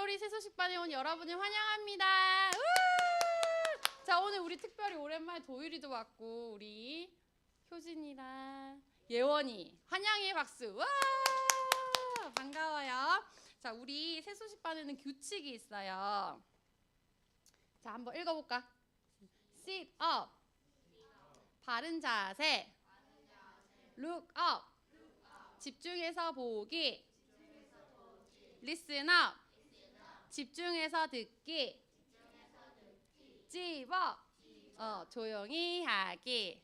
글로리 새소식반에 온 여러분을 환영합니다. 자, 오늘 우리 특별히 오랜만에 도율이도 왔고 우리 효진이랑 예원이 환영의 박수. 와! 반가워요. 자, 우리 새소식반에는 규칙이 있어요. 자, 한번 읽어볼까? Sit up. 바른 자세. Look up. 집중해서 보기. Listen up. 집중해서 듣기. 집어. 조용히 하기.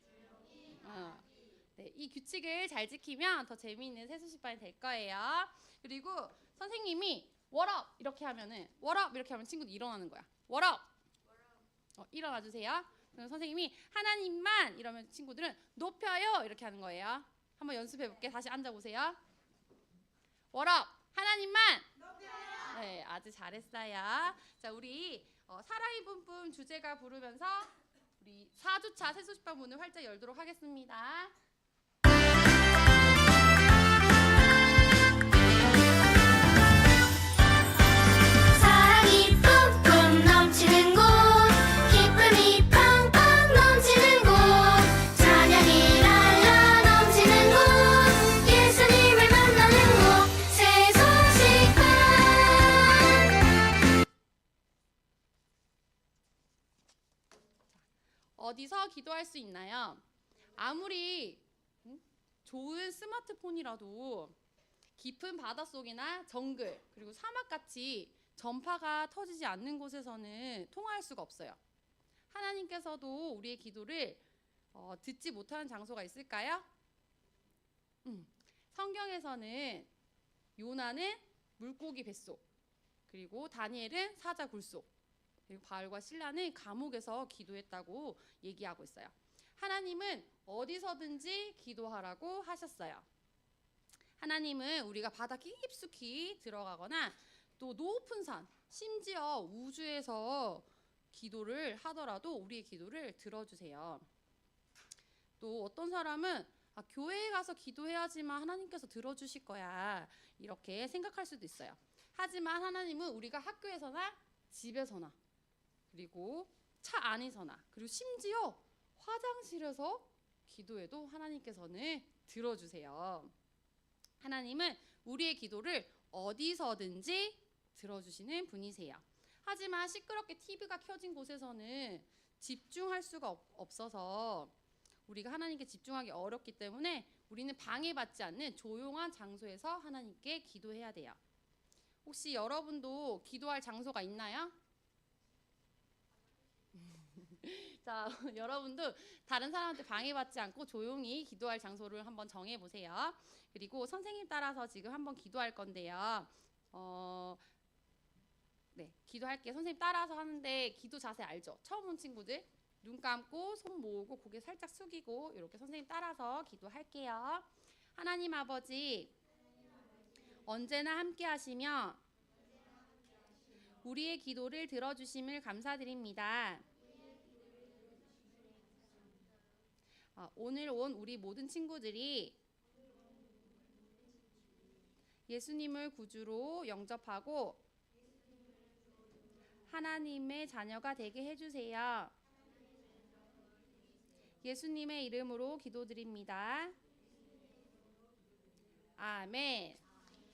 네, 이 규칙을 잘 지키면 더 재미있는 새소식반이 될 거예요. 그리고 선생님이 What up 이렇게 하면은 What up 이렇게 하면 친구들 일어나는 거야. What up. 일어나 주세요. 그럼 선생님이 하나님만 이러면 친구들은 높여요 이렇게 하는 거예요. 한번 연습해 볼게. 다시 앉아 보세요. What up. 하나님만 높여요. 네, 아주 잘했어요. 자, 우리 살아있는 뿜 주제가 부르면서 우리 4주차 새소식반 문을 활짝 열도록 하겠습니다. 사랑이 뿜뿜 넘치는 곳, 기쁨이 팡팡 넘치는 곳, 찬양이 랄라 넘치는 곳, 예수님을 만나는 곳, 새소식반. 어디서 기도할 수 있나요? 아무리 좋은 스마트폰이라도 깊은 바닷속이나 정글 그리고 사막같이 전파가 터지지 않는 곳에서는 통화할 수가 없어요. 하나님께서도 우리의 기도를 듣지 못하는 장소가 있을까요? 성경에서는 요나는 물고기 뱃속, 그리고 다니엘은 사자 굴속, 그리고 바울과 실라는 감옥에서 기도했다고 얘기하고 있어요. 하나님은 어디서든지 기도하라고 하셨어요. 하나님은 우리가 바다 깊숙이 들어가거나 또 높은 산, 심지어 우주에서 기도를 하더라도 우리의 기도를 들어주세요. 또 어떤 사람은 교회에 가서 기도해야지만 하나님께서 들어주실 거야 이렇게 생각할 수도 있어요. 하지만 하나님은 우리가 학교에서나 집에서나 그리고 차 안에서나 그리고 심지어 화장실에서 기도해도 하나님께서는 들어주세요. 하나님은 우리의 기도를 어디서든지 들어주시는 분이세요. 하지만 시끄럽게 TV가 켜진 곳에서는 집중할 수가 없어서 우리가 하나님께 집중하기 어렵기 때문에 우리는 방해받지 않는 조용한 장소에서 하나님께 기도해야 돼요. 혹시 여러분도 기도할 장소가 있나요? 자, 여러분도 다른 사람한테 방해받지 않고 조용히 기도할 장소를 한번 정해보세요. 그리고 선생님 따라서 지금 한번 기도할 건데요. 네, 기도할게요. 선생님 따라서 하는데 기도 자세 알죠? 처음 온 친구들 눈 감고 손 모으고 고개 살짝 숙이고 이렇게 선생님 따라서 기도할게요. 하나님 아버지, 언제나 함께 하시며 우리의 기도를 들어주심을 감사드립니다. 오늘 온 우리 모든 친구들이 예수님을 구주로 영접하고 하나님의 자녀가 되게 해주세요. 예수님의 이름으로 기도드립니다. 아멘.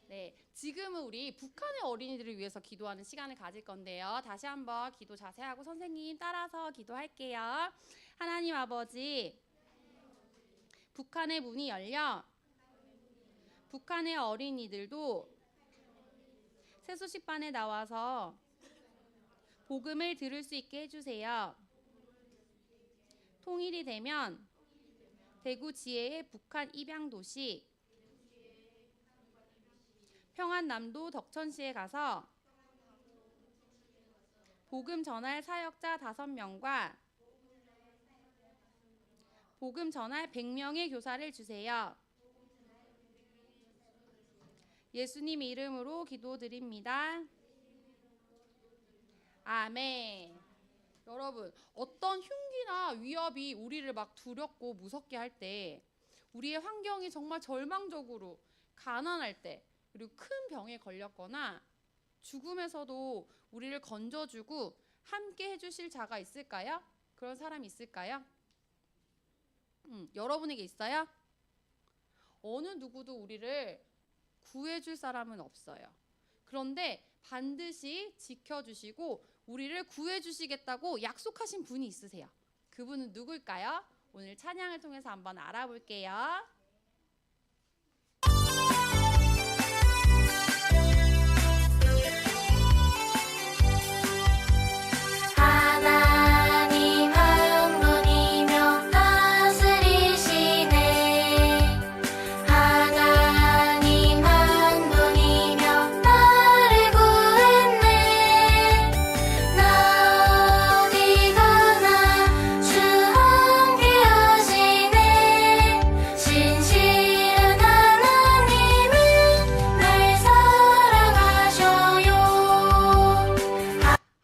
네, 지금은 우리 북한의 어린이들을 위해서 기도하는 시간을 가질 건데요. 다시 한번 기도 자세하고 선생님 따라서 기도할게요. 하나님 아버지, 북한의 문이 열려 북한의 어린이들도 새소식반에 나와서 복음을 들을 수 있게 해주세요. 통일이 되면 대구 지혜의 북한 입양도시 평안남도 덕천시에 가서 복음 전할 사역자 5명과 복음 전할 100명의 교사를 주세요. 예수님 이름으로 기도드립니다. 아멘. 여러분, 어떤 흉기나 위협이 우리를 막 두렵고 무섭게 할 때, 우리의 환경이 정말 절망적으로 가난할 때, 그리고 큰 병에 걸렸거나 죽음에서도 우리를 건져주고 함께 해주실 자가 있을까요? 그런 사람이 있을까요? 여러분에게 있어요? 어느 누구도 우리를 구해줄 사람은 없어요. 그런데 반드시 지켜주시고 우리를 구해주시겠다고 약속하신 분이 있으세요. 그분은 누굴까요? 오늘 찬양을 통해서 한번 알아볼게요. 하나님 한 분이며 다스리시네. 하나님 한 분이며 나를 구했네. 나 어디 가나 주 함께 하시네. 신실한 하나님은 날 사랑하셔요.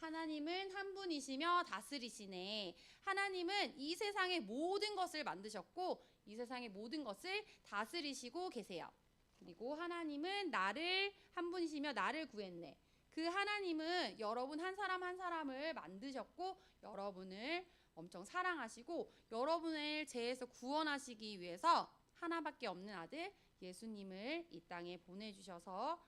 하나님은 한 분이시며 다스리시네. 하나님은 이 세상의 모든 것을 만드셨고 이 세상의 모든 것을 다스리시고 계세요. 그리고 하나님은 나를 한 분이시며 나를 구했네. 그 하나님은 여러분 한 사람 한 사람을 만드셨고 여러분을 엄청 사랑하시고 여러분을 죄에서 구원하시기 위해서 하나밖에 없는 아들 예수님을 이 땅에 보내주셔서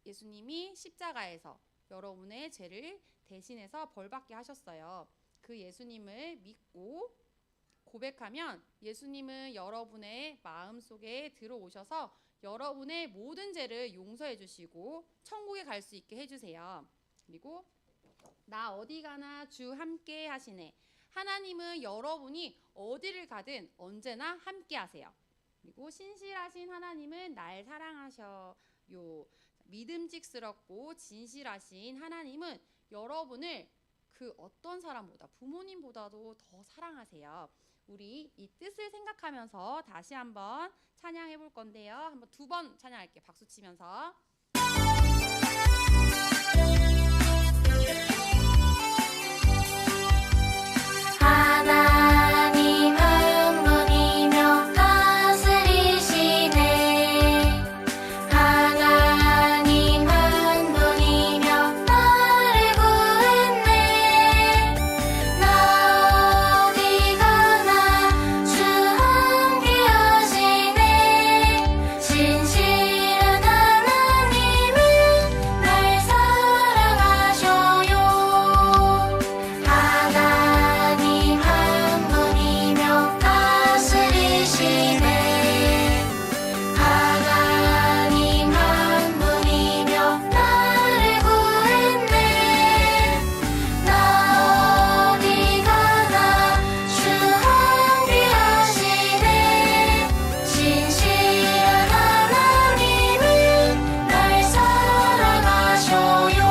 예수님이 십자가에서 여러분의 죄를 대신해서 벌받게 하셨어요. 그 예수님을 믿고 고백하면 예수님은 여러분의 마음속에 들어오셔서 여러분의 모든 죄를 용서해 주시고 천국에 갈 수 있게 해주세요. 그리고 나 어디 가나 주 함께 하시네. 하나님은 여러분이 어디를 가든 언제나 함께 하세요. 그리고 신실하신 하나님은 날 사랑하셔요. 믿음직스럽고 진실하신 하나님은 여러분을 그 어떤 사람보다 부모님보다도 더 사랑하세요. 우리 이 뜻을 생각하면서 다시 한번 찬양해 볼 건데요. 한번 2번 찬양할게요. 박수 치면서. 하나님 한 분이며 다스리시네. 하나님 한 분이며 나를 구했네. 나 어디 가나 주 함께 하시네. 신실한 하나님은 날 사랑하셔요. 하나님 한 분이며 다스리시네. 하나님 한 분이며 나를 구했네. 나 어디 가나 주 함께 하시네. 신실한 하나님은 날 사랑하셔요.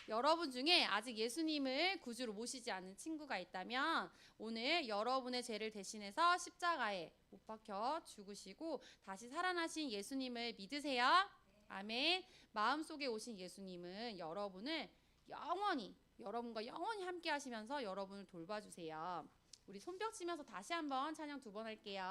여러분 중에 아직 예수님을 구주로 모시지 않은 친구가 있다면 오늘 여러분의 죄를 대신해서 십자가에 못 박혀 죽으시고 다시 살아나신 예수님을 믿으세요. 아멘. 마음속에 오신 예수님은 여러분과 영원히 함께 하시면서 여러분을 돌봐주세요. 우리 손뼉 치면서 다시 한번 찬양 2번 할게요.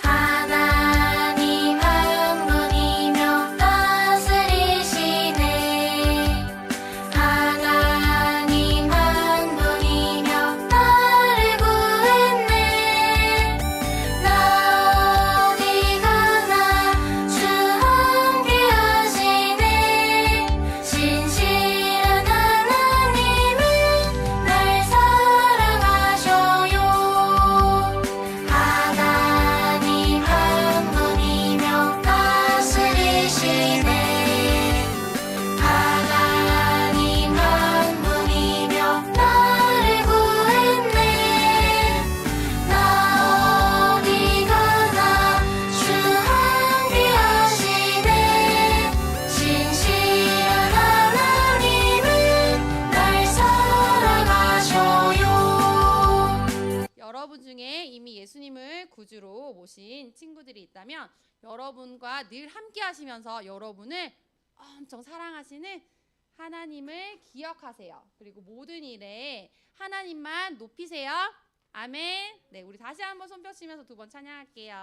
하나님 한 분이며 다스리시네. 하나님 한 분이며 나를 구했네. 나 어디 가나 주 함께 하시네. 신실한 하나님은 날 사랑하셔요. 하나님 한 분이며 다스리시네. 하나님 한 분이며 나를 구했네. 나 어디 가나 주 함께 하시네. 신실한 하나님은 날 사랑하셔요. 여러분 중에 이미 예수님을 구주로 모신 친구들이 있다면 여러분과 늘 함께 하시면서 여러분을 엄청 사랑하시는 하나님을 기억하세요. 그리고 모든 일에 하나님만 높이세요. 아멘. 네, 우리 다시 한번 손뼉 치면서 두 번 찬양할게요.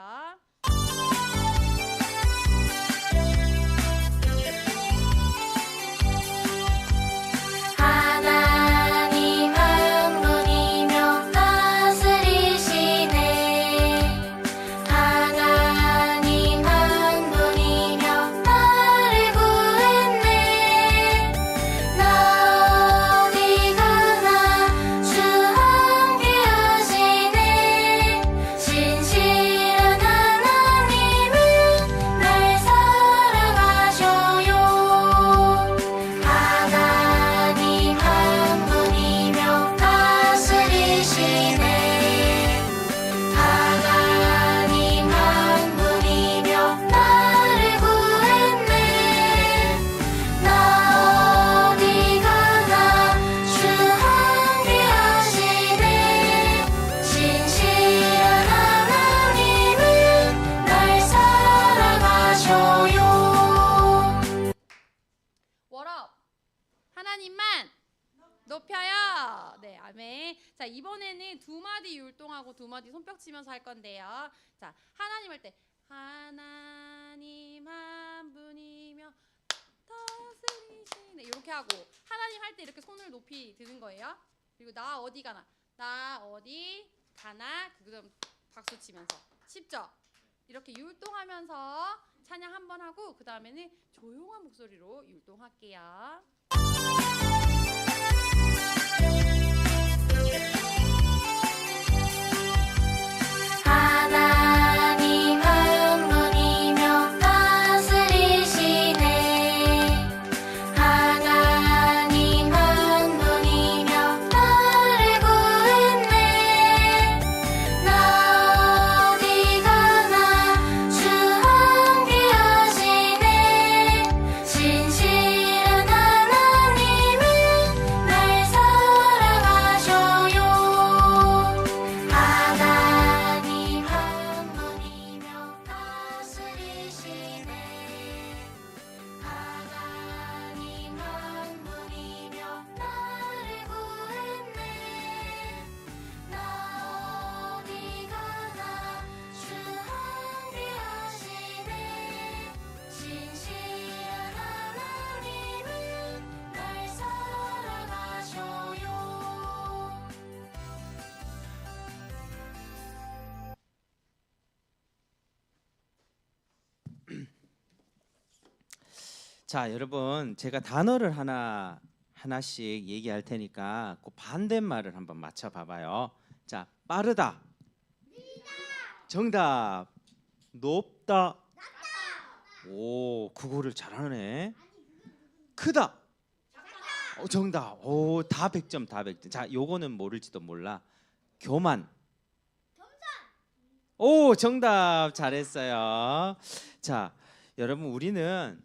하나님 한 분이며 다스리시네 하나님 한 분이며 나를 구했네 나 어디 가나 주 함께 하시네 신실한 하나님은 날 사랑하셔요 하나님 한 분이며 다스리시네 하나님 한 분이며 나를 구했네 나 어디 가나 주 함께 하시네 신실한 하나님은 날 사랑하셔요 워럽 하나님만 높여요. 네, 아멘. 자, 이번에는 두 마디 율동하고 두 마디 손뼉 치면서 할 건데요. 자, 하나님 할 때 하나님 한 분이며 다스리시네 이렇게 하고 하나님 할 때 이렇게 손을 높이 드는 거예요. 그리고 나 어디 가나 나 어디 가나 그다음 박수 치면서 쉽죠? 이렇게 율동하면서 찬양 한 번 하고 그 다음에는 조용한 목소리로 율동할게요. 하나님 한 분이며 다스리시네 하나님 한 분이며 나를 구했네 나 어디 가나 주 함께 하시네 신실한 하나님은 날 사랑하셔요 하나님 한 분이며 다스리시네 하나님 한 분이며 나를 구했네 나 어디 가나 주 함께 하시네 신실한 하나님은 날 사랑하셔요 자, 여러분, 제가 단어를 하나씩 얘기할 테니까 그 반대말을 한번 맞춰 봐봐요. 자, 빠르다. 정답. 높다. 오, 그거를 잘하네. 크다. 정답. 오, 다 100점, 다 100점. 자, 요거는 모를지도 몰라. 교만. 오, 정답. 잘했어요. 자, 여러분, 우리는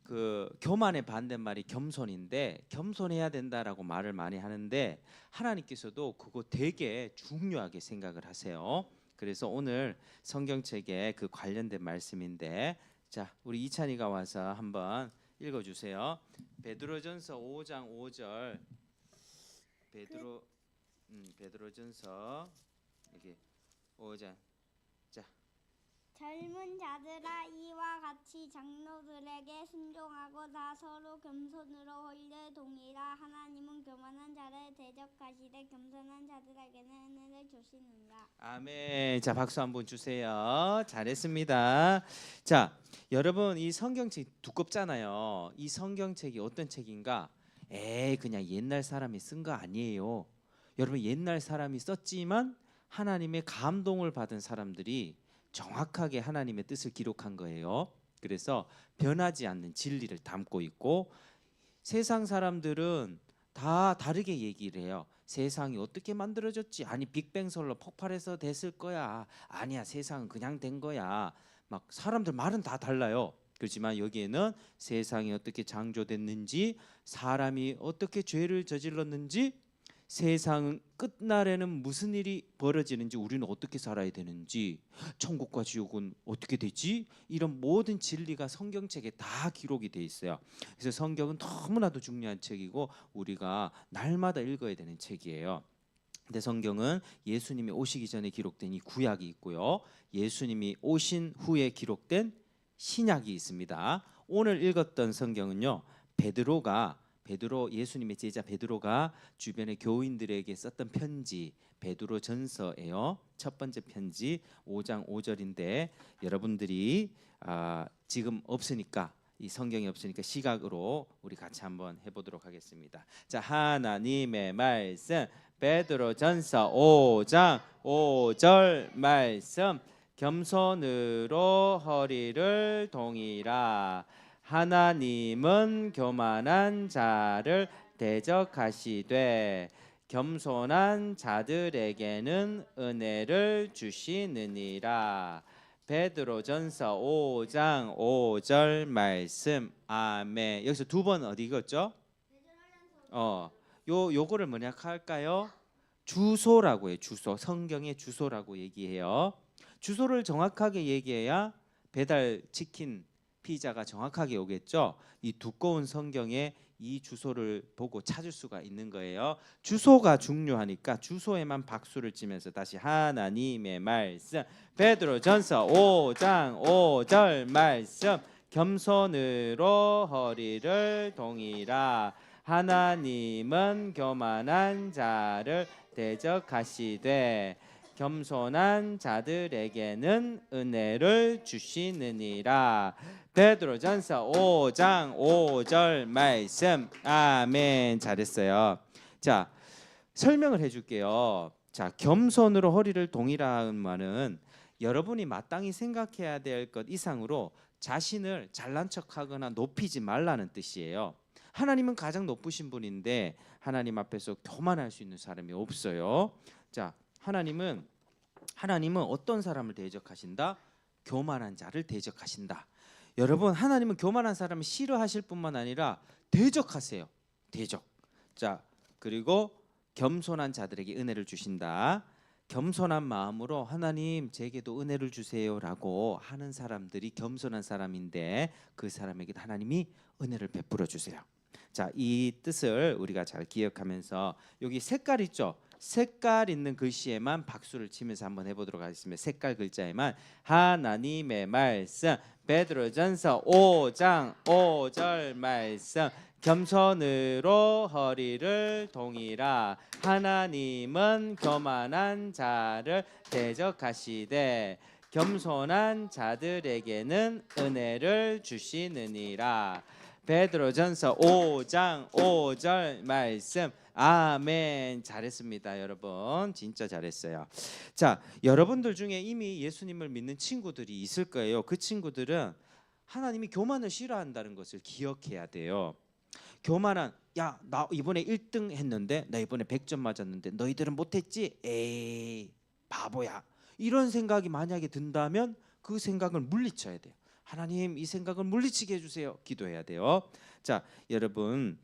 그 교만의 반대말이 겸손인데 겸손해야 된다라고 말을 많이 하는데 하나님께서도 그거 되게 중요하게 생각을 하세요. 그래서 오늘 성경책에 그 관련된 말씀인데 자, 우리 이찬이가 와서 한번 읽어주세요. 베드로전서 5장 5절 베드로전서 여기 5장 젊은 자들아 이와 같이 장로들에게 순종하고 다 서로 겸손으로 홀려 동이라 하나님은 교만한 자를 대적하시되 겸손한 자들에게는 은혜를 주시느니라. 아멘. 자, 박수 한번 주세요. 잘했습니다. 자, 여러분 이 성경책 두껍잖아요. 이 성경책이 어떤 책인가? 그냥 옛날 사람이 쓴 거 아니에요. 여러분 옛날 사람이 썼지만 하나님의 감동을 받은 사람들이 정확하게 하나님의 뜻을 기록한 거예요. 그래서 변하지 않는 진리를 담고 있고 세상 사람들은 다 다르게 얘기를 해요. 세상이 어떻게 만들어졌지? 아니 빅뱅설로 폭발해서 됐을 거야. 아니야 세상은 그냥 된 거야. 막 사람들 말은 다 달라요. 그렇지만 여기에는 세상이 어떻게 창조됐는지 사람이 어떻게 죄를 저질렀는지 세상 끝날에는 무슨 일이 벌어지는지 우리는 어떻게 살아야 되는지 천국과 지옥은 어떻게 되지? 이런 모든 진리가 성경책에 다 기록이 돼 있어요. 그래서 성경은 너무나도 중요한 책이고 우리가 날마다 읽어야 되는 책이에요. 근데 성경은 예수님이 오시기 전에 기록된 이 구약이 있고요. 예수님이 오신 후에 기록된 신약이 있습니다. 오늘 읽었던 성경은요. 베드로 예수님의 제자 베드로가 주변의 교인들에게 썼던 편지 베드로 전서예요. 첫 번째 편지 5장 5절인데 여러분들이 지금 없으니까 이 성경이 없으니까 시각으로 우리 같이 한번 해보도록 하겠습니다. 자, 하나님의 말씀 베드로 전서 5장 5절 말씀 겸손으로 허리를 동이라 하나님은 교만한 자를 대적하시되 겸손한 자들에게는 은혜를 주시느니라. 베드로전서 5장 5절 말씀. 아멘. 여기서 두 번 어디 읽었죠? 요거를 뭐냐 할까요? 주소라고 해요. 주소. 성경의 주소라고 얘기해요. 주소를 정확하게 얘기해야 배달 치킨 피자가 정확하게 오겠죠. 이 두꺼운 성경에 이 주소를 보고 찾을 수가 있는 거예요. 주소가 중요하니까 주소에만 박수를 치면서 다시 하나님의 말씀 베드로전서 5장 5절 말씀 겸손으로 허리를 동이라 하나님은 교만한 자를 대적하시되 겸손한 자들에게는 은혜를 주시느니라. 베드로전서 5장 5절 말씀. 아멘. 잘했어요. 자, 설명을 해줄게요. 자, 겸손으로 허리를 동이라는 말은 여러분이 마땅히 생각해야 될 것 이상으로 자신을 잘난 척하거나 높이지 말라는 뜻이에요. 하나님은 가장 높으신 분인데 하나님 앞에서 교만할 수 있는 사람이 없어요. 자, 하나님은 어떤 사람을 대적하신다? 교만한 자를 대적하신다. 여러분, 하나님은 교만한 사람을 싫어하실 뿐만 아니라 대적하세요. 대적. 자, 그리고 겸손한 자들에게 은혜를 주신다. 겸손한 마음으로 하나님 제게도 은혜를 주세요라고 하는 사람들이 겸손한 사람인데 그 사람에게 하나님이 은혜를 베풀어 주세요. 자, 이 뜻을 우리가 잘 기억하면서 여기 색깔 있죠? 색깔 있는 글씨에만 박수를 치면서 한번 해보도록 하겠습니다. 색깔 글자에만 하나님의 말씀 베드로전서 5장 5절 말씀 겸손으로 허리를 동이라 하나님은 교만한 자를 대적하시되 겸손한 자들에게는 은혜를 주시느니라. 베드로전서 5장 5절 말씀. 아멘. 잘했습니다, 여러분. 진짜 잘했어요. 자, 여러분들 중에 이미 예수님을 믿는 친구들이 있을 거예요. 그 친구들은 하나님이 교만을 싫어한다는 것을 기억해야 돼요. 교만한 야, 나 이번에 1등 했는데 나 이번에 100점 맞았는데 너희들은 못했지? 에이, 바보야. 이런 생각이 만약에 든다면 그 생각을 물리쳐야 돼요. 하나님, 이 생각을 물리치게 해주세요. 기도해야 돼요. 자, 여러분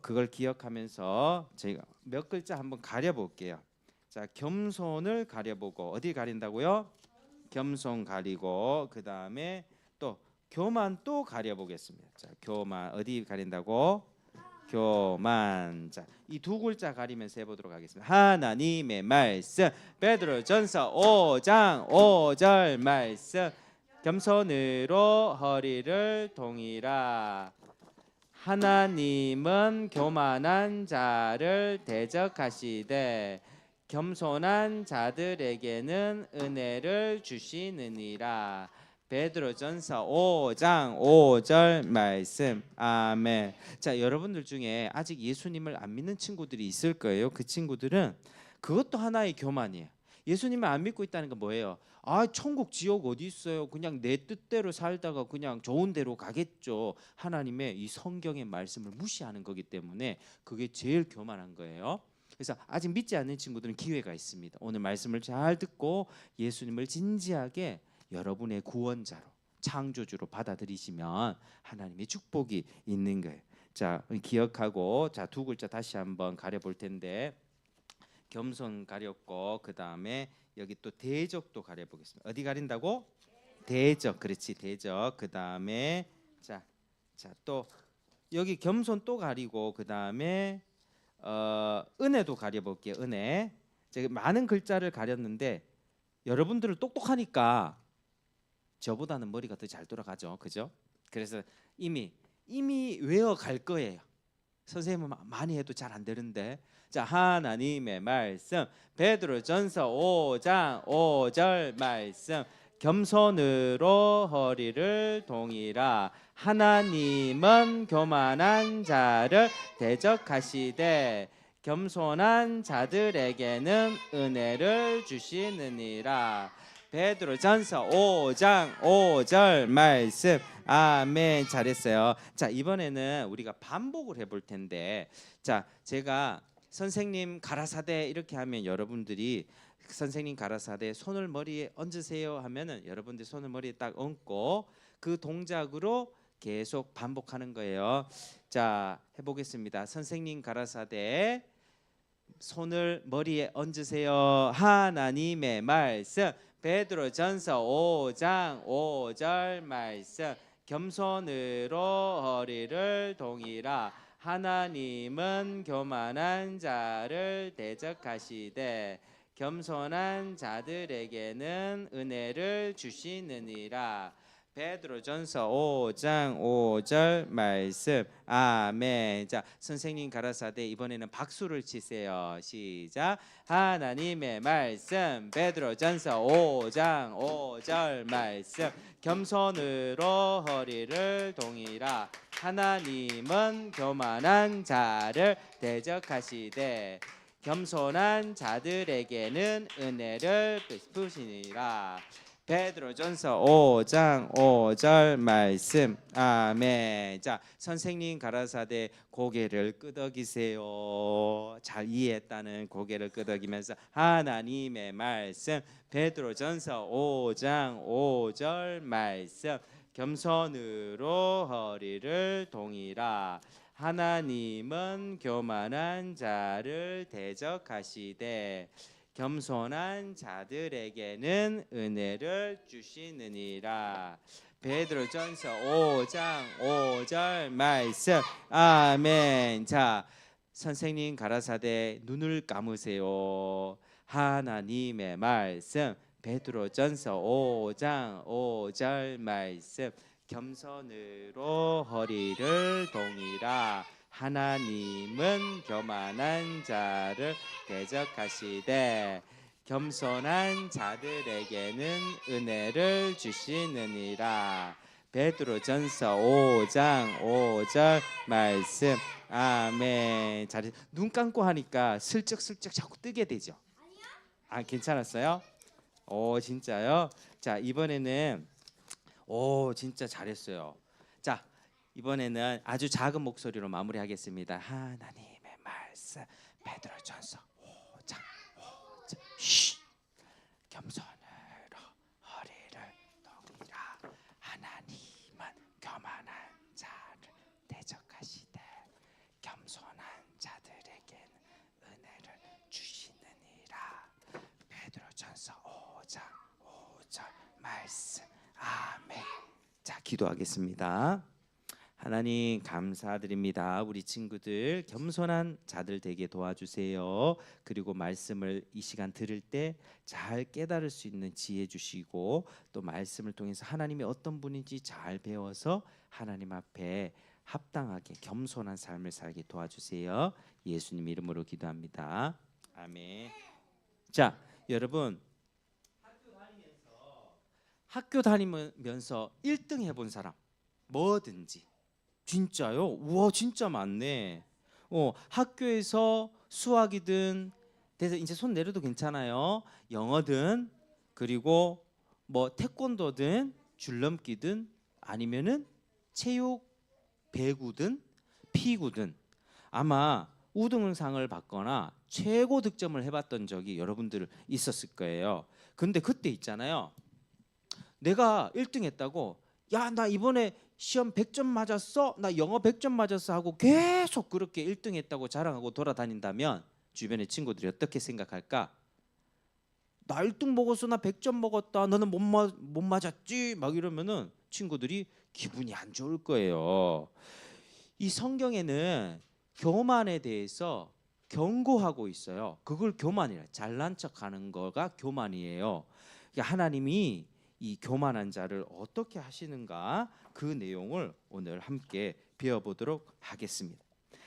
그걸 기억하면서 저희가 몇 글자 한번 가려볼게요. 자, 겸손을 가려보고 어디 가린다고요? 겸손 가리고 그 다음에 또 교만 또 가려보겠습니다. 자, 교만 어디 가린다고? 교만. 자, 이 두 글자 가리면서 해보도록 하겠습니다. 하나님의 말씀 베드로전서 5장 5절 말씀 겸손으로 허리를 동이라 하나님은 교만한 자를 대적하시되 겸손한 자들에게는 은혜를 주시느니라. 베드로전서 5장 5절 말씀. 아멘. 자, 여러분들 중에 아직 예수님을 안 믿는 친구들이 있을 거예요. 그 친구들은 그것도 하나의 교만이에요. 예수님을 안 믿고 있다는 건 뭐예요? 아, 천국 지옥 어디 있어요? 그냥 내 뜻대로 살다가 그냥 좋은 데로 가겠죠. 하나님의 이 성경의 말씀을 무시하는 거기 때문에 그게 제일 교만한 거예요. 그래서 아직 믿지 않는 친구들은 기회가 있습니다. 오늘 말씀을 잘 듣고 예수님을 진지하게 여러분의 구원자로 창조주로 받아들이시면 하나님의 축복이 있는 거예요. 자, 기억하고 자, 두 글자 다시 한번 가려볼 텐데 겸손 가렸고 그 다음에 여기 또 대적도 가려보겠습니다. 어디 가린다고? 대적. 그렇지, 대적. 그 다음에 자, 또 여기 겸손 또 가리고 그 다음에 은혜도 가려볼게요. 은혜. 제가 많은 글자를 가렸는데 여러분들은 똑똑하니까 저보다는 머리가 더 잘 돌아가죠, 그죠? 그래서 이미 외워갈 거예요. 선생님은 많이 해도 잘 안 되는데. 자, 하나님의 말씀 베드로전서 5장 5절 말씀. 겸손으로 허리를 동이라. 하나님은 교만한 자를 대적하시되 겸손한 자들에게는 은혜를 주시느니라. 베드로전서 5장 5절 말씀. 아멘. 잘했어요. 자, 이번에는 우리가 반복을 해볼 텐데, 자, 제가 선생님 가라사대 이렇게 하면 여러분들이 선생님 가라사대 손을 머리에 얹으세요 하면은 여러분들 손을 머리에 딱 얹고 그 동작으로 계속 반복하는 거예요. 자, 해보겠습니다. 선생님 가라사대 손을 머리에 얹으세요. 하나님의 말씀. 베드로전서 5장 5절 말씀. 겸손으로 허리를 동이라. 하나님은 교만한 자를 대적하시되 겸손한 자들에게는 은혜를 주시느니라. 베드로전서 5장 5절 말씀. 아멘. 자, 선생님 가라사대 이번에는 박수를 치세요. 시작. 하나님의 말씀. 베드로전서 5장 5절 말씀. 겸손으로 허리를 동이라. 하나님은 교만한 자를 대적하시되 겸손한 자들에게는 은혜를 베푸시니라. 베드로전서 5장 5절 말씀. 아멘. 자, 선생님 가라사대 고개를 끄덕이세요. 잘 이해했다는 고개를 끄덕이면서 하나님의 말씀. 베드로전서 5장 5절 말씀. 겸손으로 허리를 동이라. 하나님은 교만한 자를 대적하시되 겸손한 자들에게는 은혜를 주시느니라. 베드로전서 5장 5절 말씀. 아멘. 자, 선생님 가라사대 눈을 감으세요. 하나님의 말씀. 베드로전서 5장 5절 말씀. 겸손으로 허리를 동이라. 하나님은 교만한 자를 대적하시되 겸손한 자들에게는 은혜를 주시느니라. 베드로전서 5장 5절 말씀. 아멘. 잘, 눈 감고 하니까 슬쩍슬쩍 자꾸 뜨게 되죠. 아, 괜찮았어요? 오, 진짜요? 자, 이번에는 오, 진짜 잘했어요. 자, 이번에는 아주 작은 목소리로 마무리하겠습니다. 하나님의 말씀. 베드로전서 5장 5절. 쉬. 겸손으로 허리를 동이라. 하나님은 교만한 자를 대적하시되 겸손한 자들에게는 은혜를 주시느니라. 베드로전서 5장 5절 말씀. 아멘. 자, 기도하겠습니다. 하나님 감사드립니다. 우리 친구들 겸손한 자들 되게 도와주세요. 그리고 말씀을 이 시간 들을 때 잘 깨달을 수 있는 지혜 주시고 또 말씀을 통해서 하나님이 어떤 분인지 잘 배워서 하나님 앞에 합당하게 겸손한 삶을 살게 도와주세요. 예수님 이름으로 기도합니다. 아멘. 자, 여러분 학교 다니면서 1등 해본 사람 뭐든지. 진짜요? 우와, 진짜 많네. 학교에서 수학이든 대서 이제 손 내려도 괜찮아요. 영어든 그리고 뭐 태권도든 줄넘기든 아니면은 체육 배구든 피구든 아마 우등상을 받거나 최고 득점을 해봤던 적이 여러분들 있었을 거예요. 근데 그때 있잖아요. 내가 1등 했다고 야, 나 이번에 시험 100점 맞았어. 나 영어 100점 맞았어 하고 계속 그렇게 1등 했다고 자랑하고 돌아다닌다면 주변의 친구들이 어떻게 생각할까? 나 1등 먹었어. 나 100점 먹었다. 너는 못 맞았지? 막 이러면은 친구들이 기분이 안 좋을 거예요. 이 성경에는 교만에 대해서 경고하고 있어요. 그걸 교만이라 잘난 척하는 거가 교만이에요. 그러니까 하나님이 이 교만한 자를 어떻게 하시는가 그 내용을 오늘 함께 배워보도록 하겠습니다.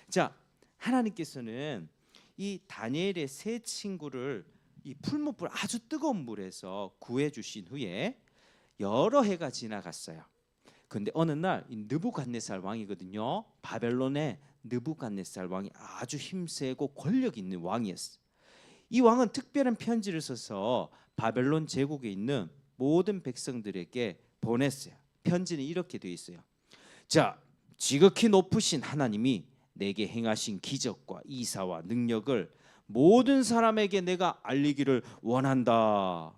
자, 하나님께서는 이 다니엘의 세 친구를 이 풀무불 아주 뜨거운 물에서 구해 주신 후에 여러 해가 지나갔어요. 근데 어느 날 이 느부갓네살 왕이거든요. 바벨론의 느부갓네살 왕이 아주 힘세고 권력 있는 왕이었어요. 이 왕은 특별한 편지를 써서 바벨론 제국에 있는 모든 백성들에게 보냈어요. 편지는 이렇게 되어 있어요. 자, 지극히 높으신 하나님이 내게 행하신 기적과 이사와 능력을 모든 사람에게 내가 알리기를 원한다.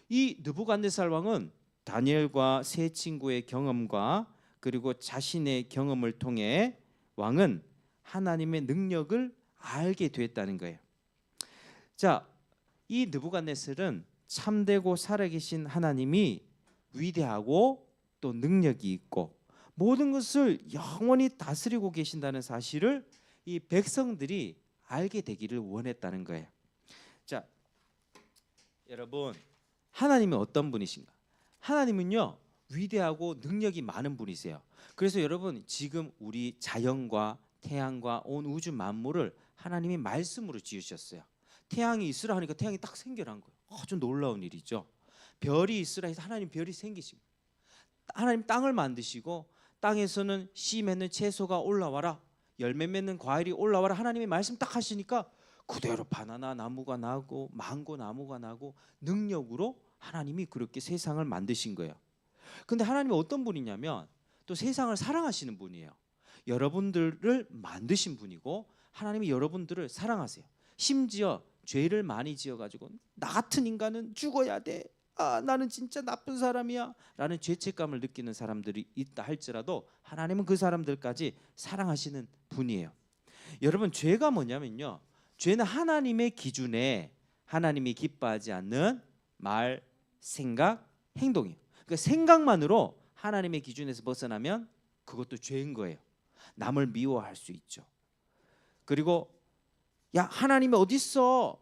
이 느부갓네살 왕은 다니엘과 세 친구의 경험과 그리고 자신의 경험을 통해 왕은 하나님의 능력을 알게 됐다는 거예요. 자, 이 느부갓네살은 참되고 살아계신 하나님이 위대하고 또 능력이 있고 모든 것을 영원히 다스리고 계신다는 사실을 이 백성들이 알게 되기를 원했다는 거예요. 자, 여러분, 하나님은 어떤 분이신가? 하나님은요, 위대하고 능력이 많은 분이세요. 그래서 여러분, 지금 우리 자연과 태양과 온 우주 만물을 하나님이 말씀으로 지으셨어요. 태양이 있으라 하니까 태양이 딱 생겨난 거예요. 아주 놀라운 일이죠. 별이 있으라 해서 하나님 별이 생기시고, 하나님 땅을 만드시고 땅에서는 씨 맺는 채소가 올라와라, 열매 맺는 과일이 올라와라, 하나님이 말씀 딱 하시니까 그대로 바나나 나무가 나고 망고 나무가 나고 능력으로 하나님이 그렇게 세상을 만드신 거예요. 근데 하나님이 어떤 분이냐면 또 세상을 사랑하시는 분이에요. 여러분들을 만드신 분이고 하나님이 여러분들을 사랑하세요. 심지어 죄를 많이 지어가지고 나 같은 인간은 죽어야 돼, 나는 진짜 나쁜 사람이야 라는 죄책감을 느끼는 사람들이 있다 할지라도 하나님은 그 사람들까지 사랑하시는 분이에요. 여러분, 죄가 뭐냐면요, 죄는 하나님의 기준에 하나님이 기뻐하지 않는 말, 생각, 행동이에요. 그러니까 생각만으로 하나님의 기준에서 벗어나면 그것도 죄인 거예요. 남을 미워할 수 있죠. 그리고 야, 하나님이 어디 있어?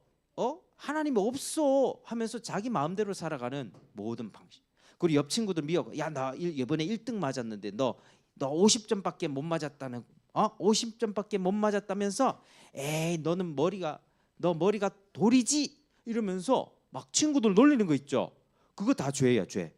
하나님이 없어 하면서 자기 마음대로 살아가는 모든 방식. 그리고 옆 친구들 미워. 야, 나 이번에 1등 맞았는데 너 50점밖에 못 맞았다는 50점밖에 못 맞았다면서 에이, 너 머리가 돌이지 이러면서 막 친구들 놀리는 거 있죠. 그거 다 죄야, 죄.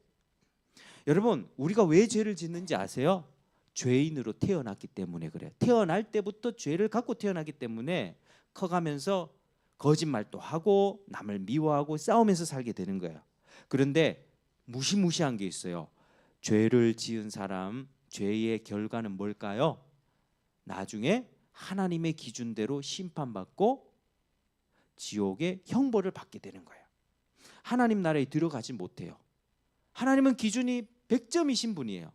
여러분, 우리가 왜 죄를 짓는지 아세요? 죄인으로 태어났기 때문에 그래요. 태어날 때부터 죄를 갖고 태어나기 때문에 커가면서 거짓말도 하고 남을 미워하고 싸우면서 살게 되는 거예요. 그런데 무시무시한 게 있어요. 죄를 지은 사람, 죄의 결과는 뭘까요? 나중에 하나님의 기준대로 심판받고 지옥의 형벌을 받게 되는 거예요. 하나님 나라에 들어가지 못해요. 하나님은 기준이 100점이신 분이에요.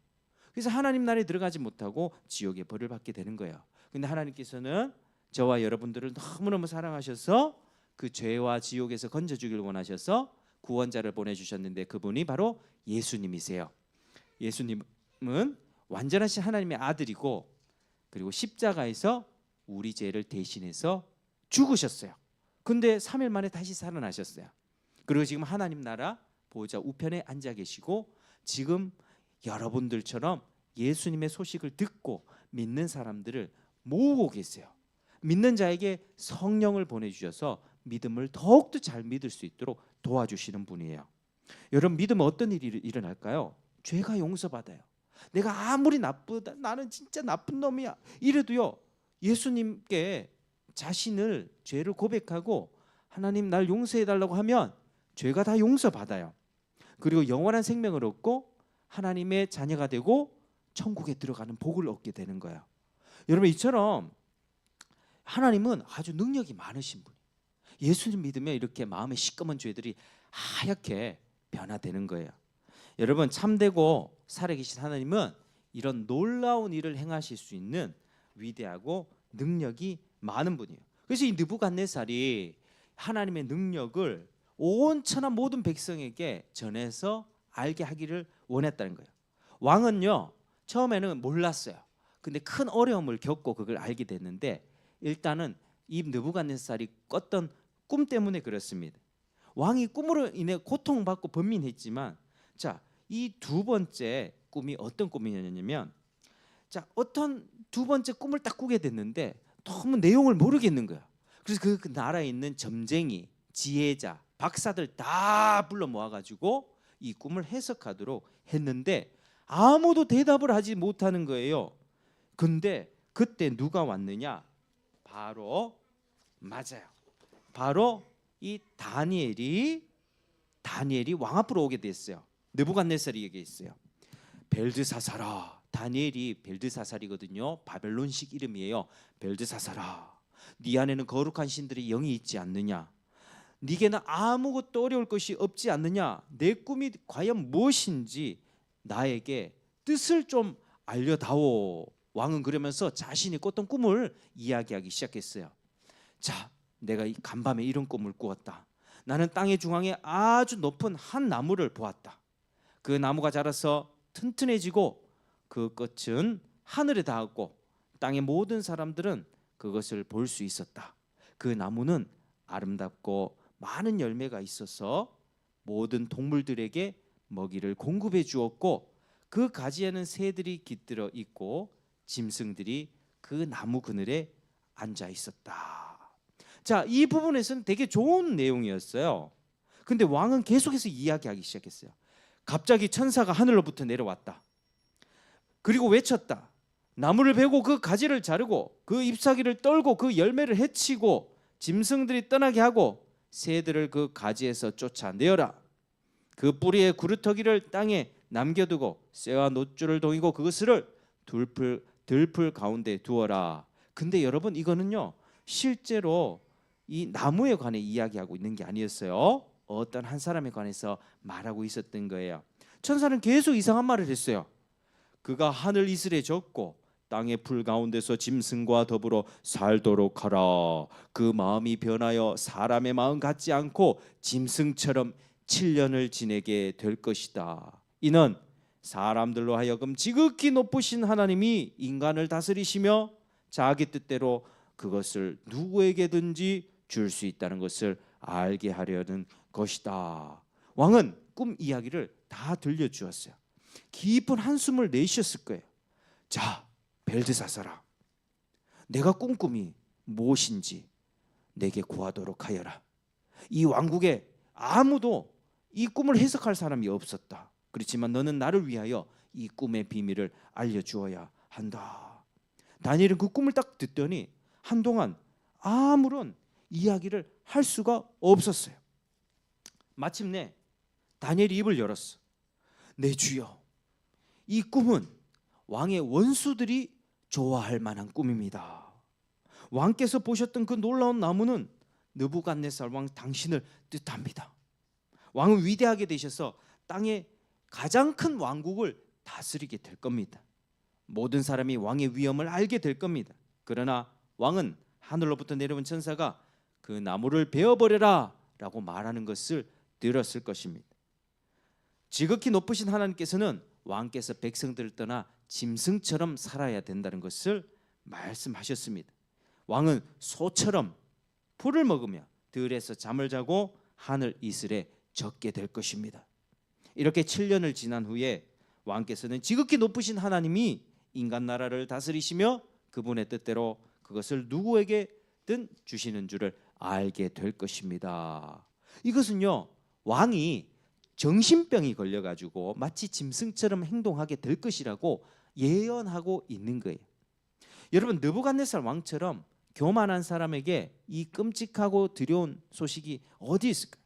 그래서 하나님 나라에 들어가지 못하고 지옥의 벌을 받게 되는 거예요. 근데 하나님께서는 저와 여러분들을 너무너무 사랑하셔서 그 죄와 지옥에서 건져주길 원하셔서 구원자를 보내주셨는데 그분이 바로 예수님이세요. 예수님은 완전하신 하나님의 아들이고 그리고 십자가에서 우리 죄를 대신해서 죽으셨어요. 근데 3일 만에 다시 살아나셨어요. 그리고 지금 하나님 나라 보좌 우편에 앉아 계시고 지금 여러분들처럼 예수님의 소식을 듣고 믿는 사람들을 모으고 계세요. 믿는 자에게 성령을 보내주셔서 믿음을 더욱더 잘 믿을 수 있도록 도와주시는 분이에요. 여러분, 믿으면 어떤 일이 일어날까요? 죄가 용서받아요. 내가 아무리 나쁘다, 나는 진짜 나쁜 놈이야 이래도요, 예수님께 자신을 죄를 고백하고 하나님 날 용서해달라고 하면 죄가 다 용서받아요. 그리고 영원한 생명을 얻고 하나님의 자녀가 되고 천국에 들어가는 복을 얻게 되는 거예요. 여러분, 이처럼 하나님은 아주 능력이 많으신 분이에요. 예수님 믿으면 이렇게 마음의 시꺼먼 죄들이 하얗게 변화되는 거예요. 여러분, 참되고 살아계신 하나님은 이런 놀라운 일을 행하실 수 있는 위대하고 능력이 많은 분이에요. 그래서 이 느부갓네살이 하나님의 능력을 온 천하 모든 백성에게 전해서 알게 하기를 원했다는 거예요. 왕은요, 처음에는 몰랐어요. 근데 큰 어려움을 겪고 그걸 알게 됐는데 일단은 이 느부갓네살이 꿨던 꿈 때문에 그렇습니다. 왕이 꿈으로 인해 고통받고 번민했지만 자, 이 두 번째 꿈이 어떤 꿈이냐면 자, 어떤 두 번째 꿈을 딱 꾸게 됐는데 너무 내용을 모르겠는 거야. 그래서 그 나라에 있는 점쟁이, 지혜자, 박사들 다 불러 모아가지고 이 꿈을 해석하도록 했는데 아무도 대답을 하지 못하는 거예요. 근데 그때 누가 왔느냐? 바로 맞아요. 바로 이 다니엘이 왕 앞으로 오게 됐어요. 느부갓네살이 얘기했어요. 벨드사사라. 다니엘이 벨드사살이거든요. 바벨론식 이름이에요. 벨드사사라. 네 안에는 거룩한 신들의 영이 있지 않느냐? 네게는 아무것도 어려울 것이 없지 않느냐? 내 꿈이 과연 무엇인지 나에게 뜻을 좀 알려다오. 왕은 그러면서 자신이 꿨던 꿈을 이야기하기 시작했어요. 자, 내가 이 간밤에 이런 꿈을 꾸었다. 나는 땅의 중앙에 아주 높은 한 나무를 보았다. 그 나무가 자라서 튼튼해지고 그 끝은 하늘에 닿았고 땅의 모든 사람들은 그것을 볼 수 있었다. 그 나무는 아름답고 많은 열매가 있어서 모든 동물들에게 먹이를 공급해 주었고 그 가지에는 새들이 깃들어 있고 짐승들이 그 나무 그늘에 앉아 있었다. 자, 이 부분에서는 되게 좋은 내용이었어요. 근데 왕은 계속해서 이야기하기 시작했어요. 갑자기 천사가 하늘로부터 내려왔다. 그리고 외쳤다. 나무를 베고 그 가지를 자르고 그 잎사귀를 떨고 그 열매를 해치고 짐승들이 떠나게 하고 새들을 그 가지에서 쫓아내어라. 그 뿌리의 구루터기를 땅에 남겨두고 쇠와 놋줄을 동이고 그것을 들풀 가운데 두어라. 근데 여러분 이거는요 실제로 이 나무에 관해 이야기하고 있는 게 아니었어요. 어떤 한 사람에 관해서 말하고 있었던 거예요. 천사는 계속 이상한 말을 했어요. 그가 하늘 이슬에 젖고 땅의 풀 가운데서 짐승과 더불어 살도록 하라. 그 마음이 변하여 사람의 마음 같지 않고 짐승처럼 7년을 지내게 될 것이다. 이는 사람들로 하여금 지극히 높으신 하나님이 인간을 다스리시며 자기 뜻대로 그것을 누구에게든지 줄 수 있다는 것을 알게 하려는 것이다. 왕은 꿈 이야기를 다 들려주었어요. 깊은 한숨을 내쉬었을 거예요. 자, 벨드사사라, 내가 꾼 꿈이 무엇인지 내게 구하도록 하여라. 이 왕국에 아무도 이 꿈을 해석할 사람이 없었다. 그렇지만 너는 나를 위하여 이 꿈의 비밀을 알려주어야 한다. 다니엘은 그 꿈을 딱 듣더니 한동안 아무런 이야기를 할 수가 없었어요. 마침내 다니엘이 입을 열었어. 내 주여, 이 꿈은 왕의 원수들이 좋아할 만한 꿈입니다. 왕께서 보셨던 그 놀라운 나무는 느부갓네살 왕 당신을 뜻합니다. 왕은 위대하게 되셔서 땅의 가장 큰 왕국을 다스리게 될 겁니다. 모든 사람이 왕의 위엄을 알게 될 겁니다. 그러나 왕은 하늘로부터 내려온 천사가 그 나무를 베어버려라 라고 말하는 것을 들었을 것입니다. 지극히 높으신 하나님께서는 왕께서 백성들을 떠나 짐승처럼 살아야 된다는 것을 말씀하셨습니다. 왕은 소처럼 풀을 먹으며 들에서 잠을 자고 하늘 이슬에 젖게 될 것입니다. 이렇게 7년을 지난 후에 왕께서는 지극히 높으신 하나님이 인간 나라를 다스리시며 그분의 뜻대로 그것을 누구에게든 주시는 줄을 알게 될 것입니다. 이것은요, 왕이 정신병이 걸려가지고 마치 짐승처럼 행동하게 될 것이라고 예언하고 있는 거예요. 여러분, 느부갓네살 왕처럼 교만한 사람에게 이 끔찍하고 두려운 소식이 어디 있을까요?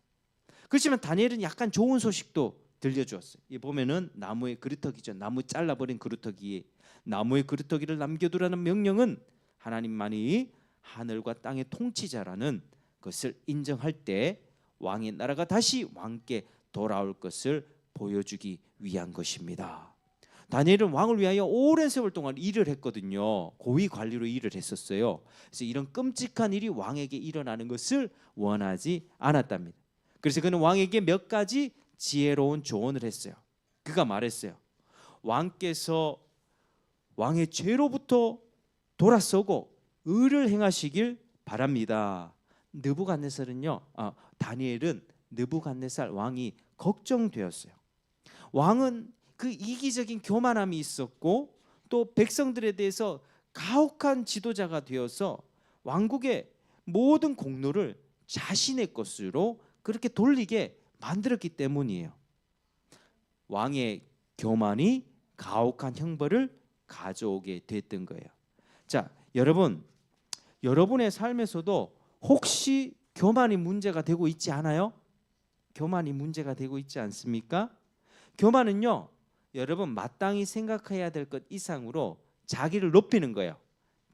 그렇지만 다니엘은 약간 좋은 소식도 들려주었어요. 이 보면은 나무의 그루터기죠. 나무 잘라버린 그루터기에 나무의 그루터기를 남겨두라는 명령은 하나님만이 하늘과 땅의 통치자라는 것을 인정할 때 왕의 나라가 다시 왕께 돌아올 것을 보여주기 위한 것입니다. 다니엘은 왕을 위하여 오랜 세월 동안 일을 했거든요. 고위 관리로 일을 했었어요. 그래서 이런 끔찍한 일이 왕에게 일어나는 것을 원하지 않았답니다. 그래서 그는 왕에게 몇 가지 지혜로운 조언을 했어요. 그가 말했어요. 왕께서 왕의 죄로부터 돌아서고 의를 행하시길 바랍니다. 느부갓네살은요, 다니엘은 느부갓네살 왕이 걱정되었어요. 왕은 그 이기적인 교만함이 있었고 또 백성들에 대해서 가혹한 지도자가 되어서 왕국의 모든 공로를 자신의 것으로 그렇게 돌리게 만들었기 때문이에요. 왕의 교만이 가혹한 형벌을 가져오게 됐던 거예요. 자, 여러분, 여러분의 삶에서도 혹시 교만이 문제가 되고 있지 않아요? 교만이 문제가 되고 있지 않습니까? 교만은요, 여러분 마땅히 생각해야 될 것 이상으로 자기를 높이는 거예요.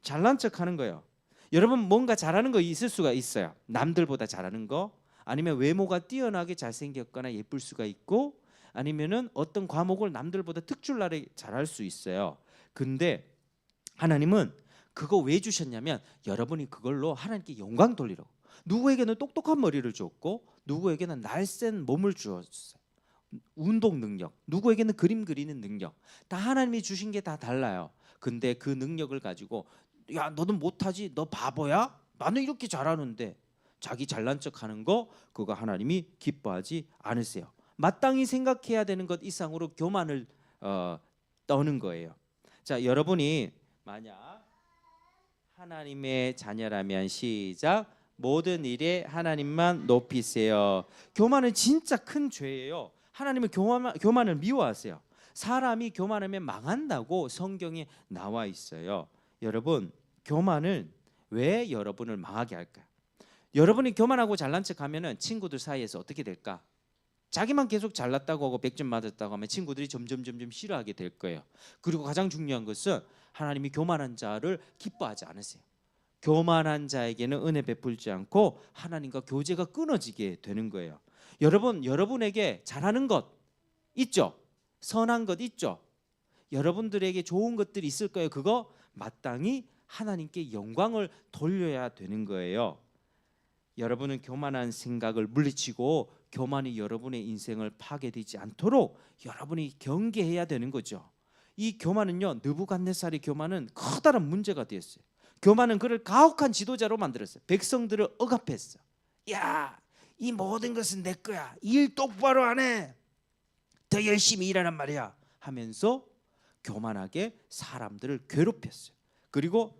잘난 척하는 거예요. 여러분 뭔가 잘하는 거 있을 수가 있어요. 남들보다 잘하는 거, 아니면 외모가 뛰어나게 잘생겼거나 예쁠 수가 있고, 아니면은 어떤 과목을 남들보다 특출나게 잘할 수 있어요. 근데 하나님은 그거 왜 주셨냐면 여러분이 그걸로 하나님께 영광 돌리라고. 누구에게는 똑똑한 머리를 줬고 누구에게는 날쌘 몸을 주었어요. 운동 능력, 누구에게는 그림 그리는 능력, 다 하나님이 주신 게 다 달라요. 근데 그 능력을 가지고 야 너는 못하지, 너 바보야, 나는 이렇게 잘하는데, 자기 잘난 척하는 거, 그거 하나님이 기뻐하지 않으세요. 마땅히 생각해야 되는 것 이상으로 교만을 떠는 거예요. 자, 여러분이 만약 하나님의 자녀라면 시작, 모든 일에 하나님만 높이세요. 교만은 진짜 큰 죄예요. 하나님은 교만을 미워하세요. 사람이 교만하면 망한다고 성경에 나와 있어요. 여러분, 교만은 왜 여러분을 망하게 할까요? 여러분이 교만하고 잘난 척하면은 친구들 사이에서 어떻게 될까? 자기만 계속 잘났다고 하고 100점 맞았다고 하면 친구들이 점점 싫어하게 될 거예요. 그리고 가장 중요한 것은 하나님이 교만한 자를 기뻐하지 않으세요. 교만한 자에게는 은혜 베풀지 않고 하나님과 교제가 끊어지게 되는 거예요. 여러분, 여러분에게 잘하는 것 있죠? 선한 것 있죠? 여러분들에게 좋은 것들이 있을 거예요. 그거 마땅히 하나님께 영광을 돌려야 되는 거예요. 여러분은 교만한 생각을 물리치고 교만이 여러분의 인생을 파괴되지 않도록 여러분이 경계해야 되는 거죠. 이 교만은요, 느부갓네살의 교만은 커다란 문제가 되었어요. 교만은 그를 가혹한 지도자로 만들었어요. 백성들을 억압했어. 야, 이 모든 것은 내 거야. 일 똑바로 안 해. 더 열심히 일하란 말이야. 하면서 교만하게 사람들을 괴롭혔어요. 그리고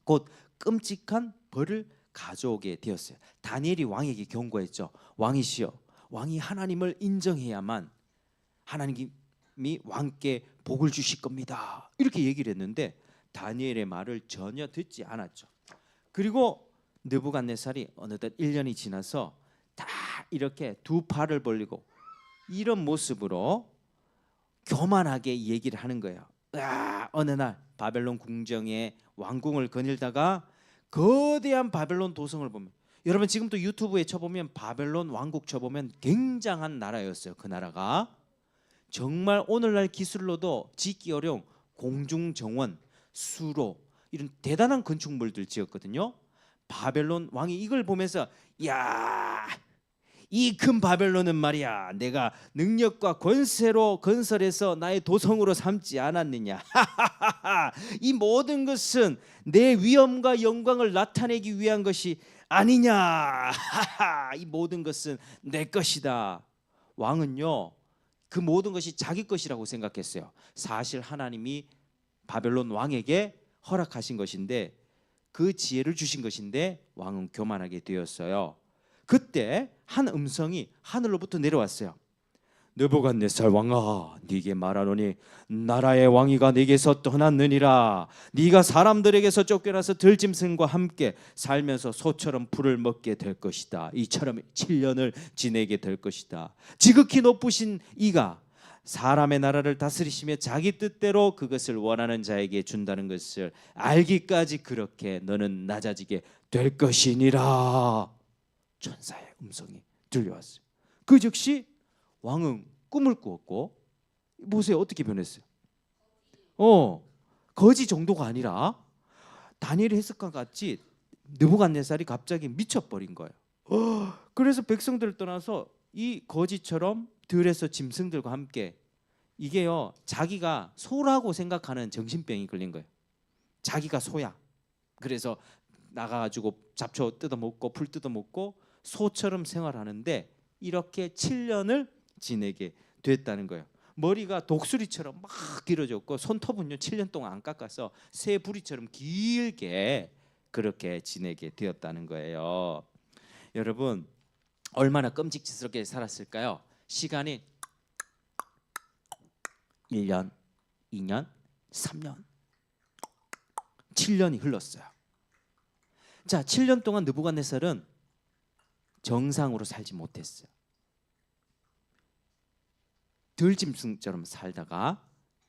곧 끔찍한 벌을 가져오게 되었어요. 다니엘이 왕에게 경고했죠. 왕이시여, 왕이 하나님을 인정해야만 하나님이 왕께 복을 주실 겁니다. 이렇게 얘기를 했는데 다니엘의 말을 전혀 듣지 않았죠. 그리고 느부갓네살이 어느덧 1년이 지나서 다 이렇게 두 팔을 벌리고 이런 모습으로 교만하게 얘기를 하는 거예요. 어느 날 바벨론 궁정에 왕궁을 거닐다가 거대한 바벨론 도성을 보면, 여러분 지금 또 유튜브에 쳐보면 바벨론 왕국 쳐보면 굉장한 나라였어요. 그 나라가 정말 오늘날 기술로도 짓기 어려운 공중정원, 수로, 이런 대단한 건축물들 지었거든요. 바벨론 왕이 이걸 보면서 야, 이 큰 바벨론은 말이야 내가 능력과 권세로 건설해서 나의 도성으로 삼지 않았느냐. 이 모든 것은 내 위엄과 영광을 나타내기 위한 것이 아니냐. 이 모든 것은 내 것이다. 왕은요, 그 모든 것이 자기 것이라고 생각했어요. 사실 하나님이 바벨론 왕에게 허락하신 것인데, 그 지혜를 주신 것인데 왕은 교만하게 되었어요. 그때 한 음성이 하늘로부터 내려왔어요. 느부갓네살 왕아, 네게 말하노니 나라의 왕위가 네게서 떠났느니라. 네가 사람들에게서 쫓겨나서 들짐승과 함께 살면서 소처럼 풀을 먹게 될 것이다. 이처럼 7년을 지내게 될 것이다. 지극히 높으신 이가 사람의 나라를 다스리시며 자기 뜻대로 그것을 원하는 자에게 준다는 것을 알기까지 그렇게 너는 낮아지게 될 것이니라. 천사의 음성이 들려왔어요. 그 즉시 왕은 꿈을 꾸었고, 보세요 어떻게 변했어요. 거지 정도가 아니라 다니엘이 했을 것 같이 느부갓네살이 갑자기 미쳐버린 거예요. 그래서 백성들을 떠나서 이 거지처럼 들에서 짐승들과 함께, 이게요 자기가 소라고 생각하는 정신병이 걸린 거예요. 자기가 소야. 그래서 나가가지고 잡초 뜯어먹고 풀 뜯어먹고 소처럼 생활하는데 이렇게 7년을 지내게 됐다는 거예요. 머리가 독수리처럼 막 길어졌고 손톱은요 7년 동안 안 깎아서 새 부리처럼 길게 그렇게 지내게 되었다는 거예요. 여러분 얼마나 끔찍스럽게 살았을까요? 시간이 1년, 2년, 3년, 7년이 흘렀어요. 자, 7년 동안 느부갓네살은 정상으로 살지 못했어요. 들짐승처럼 살다가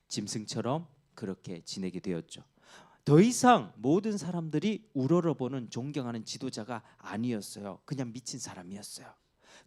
짐승처럼 그렇게 지내게 되었죠. 더 이상 모든 사람들이 우러러보는 존경하는 지도자가 아니었어요. 그냥 미친 사람이었어요.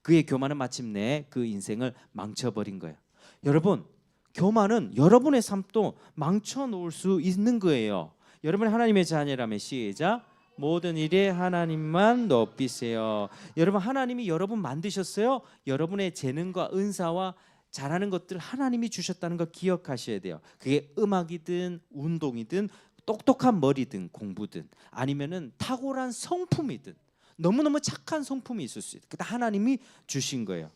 그의 교만은 마침내 그 인생을 망쳐버린 거예요. 여러분, 교만은 여러분의 삶도 망쳐놓을 수 있는 거예요. 여러분 하나님의 자녀라면 시작. 모든 일에 하나님만 높이세요. 여러분 하나님이 여러분 만드셨어요. 여러분의 재능과 은사와 잘하는 것들 하나님이 주셨다는 거 기억하셔야 돼요. 그게 음악이든 운동이든 똑똑한 머리든 공부든 아니면은 탁월한 성품이든 너무너무 착한 성품이 있을 수 있어요. 그다 하나님이 주신 거예요.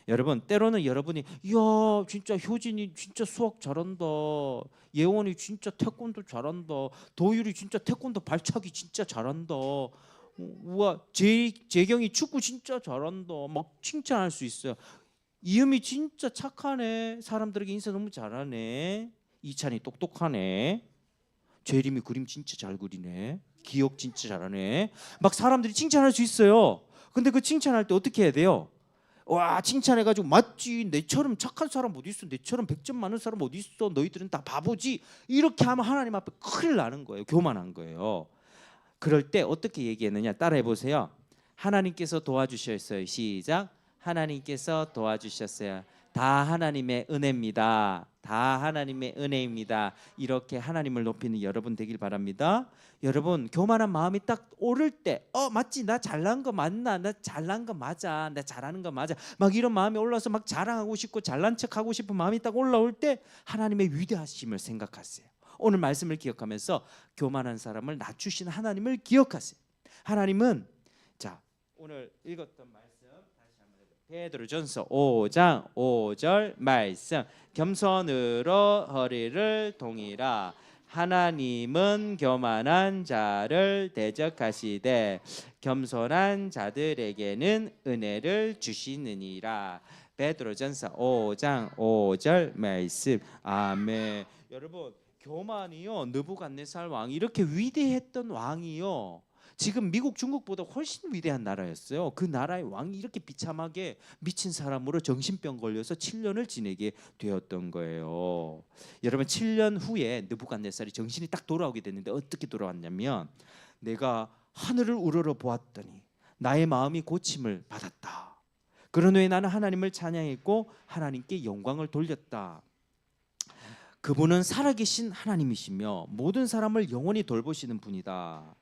여러분 때로는 여러분이 이야 진짜 효진이 진짜 수학 잘한다, 예원이 진짜 태권도 잘한다, 도율이 진짜 태권도 발차기 진짜 잘한다, 우와 재경이 축구 진짜 잘한다 막 칭찬할 수 있어요. 이음이 진짜 착하네, 사람들에게 인사 너무 잘하네, 이찬이 똑똑하네, 재림이 그림 진짜 잘 그리네, 기억 진짜 잘하네, 막 사람들이 칭찬할 수 있어요. 근데 그 칭찬할 때 어떻게 해야 돼요? 와 칭찬해가지고 맞지, 내처럼 착한 사람 어디 있어, 내처럼 100점 많은 사람 어디 있어, 너희들은 다 바보지, 이렇게 하면 하나님 앞에 큰일 나는 거예요. 교만한 거예요. 그럴 때 어떻게 얘기했느냐 따라해 보세요. 하나님께서 도와주셨어요. 시작. 하나님께서 도와주셨어요. 다 하나님의 은혜입니다. 다 하나님의 은혜입니다. 이렇게 하나님을 높이는 여러분 되길 바랍니다. 여러분 교만한 마음이 딱 오를 때 맞지, 나 잘난 거 맞나, 나 잘난 거 맞아, 나 잘하는 거 맞아, 막 이런 마음이 올라와서 막 자랑하고 싶고 잘난 척하고 싶은 마음이 딱 올라올 때 하나님의 위대하심을 생각하세요. 오늘 말씀을 기억하면서 교만한 사람을 낮추신 하나님을 기억하세요. 하나님은 자 오늘 읽었던 말씀 베드로전서 5장 5절 말씀, 겸손으로 허리를 동이라. 하나님은 교만한 자를 대적하시되 겸손한 자들에게는 은혜를 주시느니라. 베드로전서 5장 5절 말씀. 아멘. 여러분 교만이요 느부갓네살 왕이 이렇게 위대했던 왕이요 지금 미국 중국보다 훨씬 위대한 나라였어요. 그 나라의 왕이 이렇게 비참하게 미친 사람으로 정신병 걸려서 7년을 지내게 되었던 거예요. 여러분 7년 후에 느부갓네살이 정신이 딱 돌아오게 됐는데 어떻게 돌아왔냐면 내가 하늘을 우러러 보았더니 나의 마음이 고침을 받았다. 그런 후에 나는 하나님을 찬양했고 하나님께 영광을 돌렸다. 그분은 살아계신 하나님이시며 모든 사람을 영원히 돌보시는 분이다.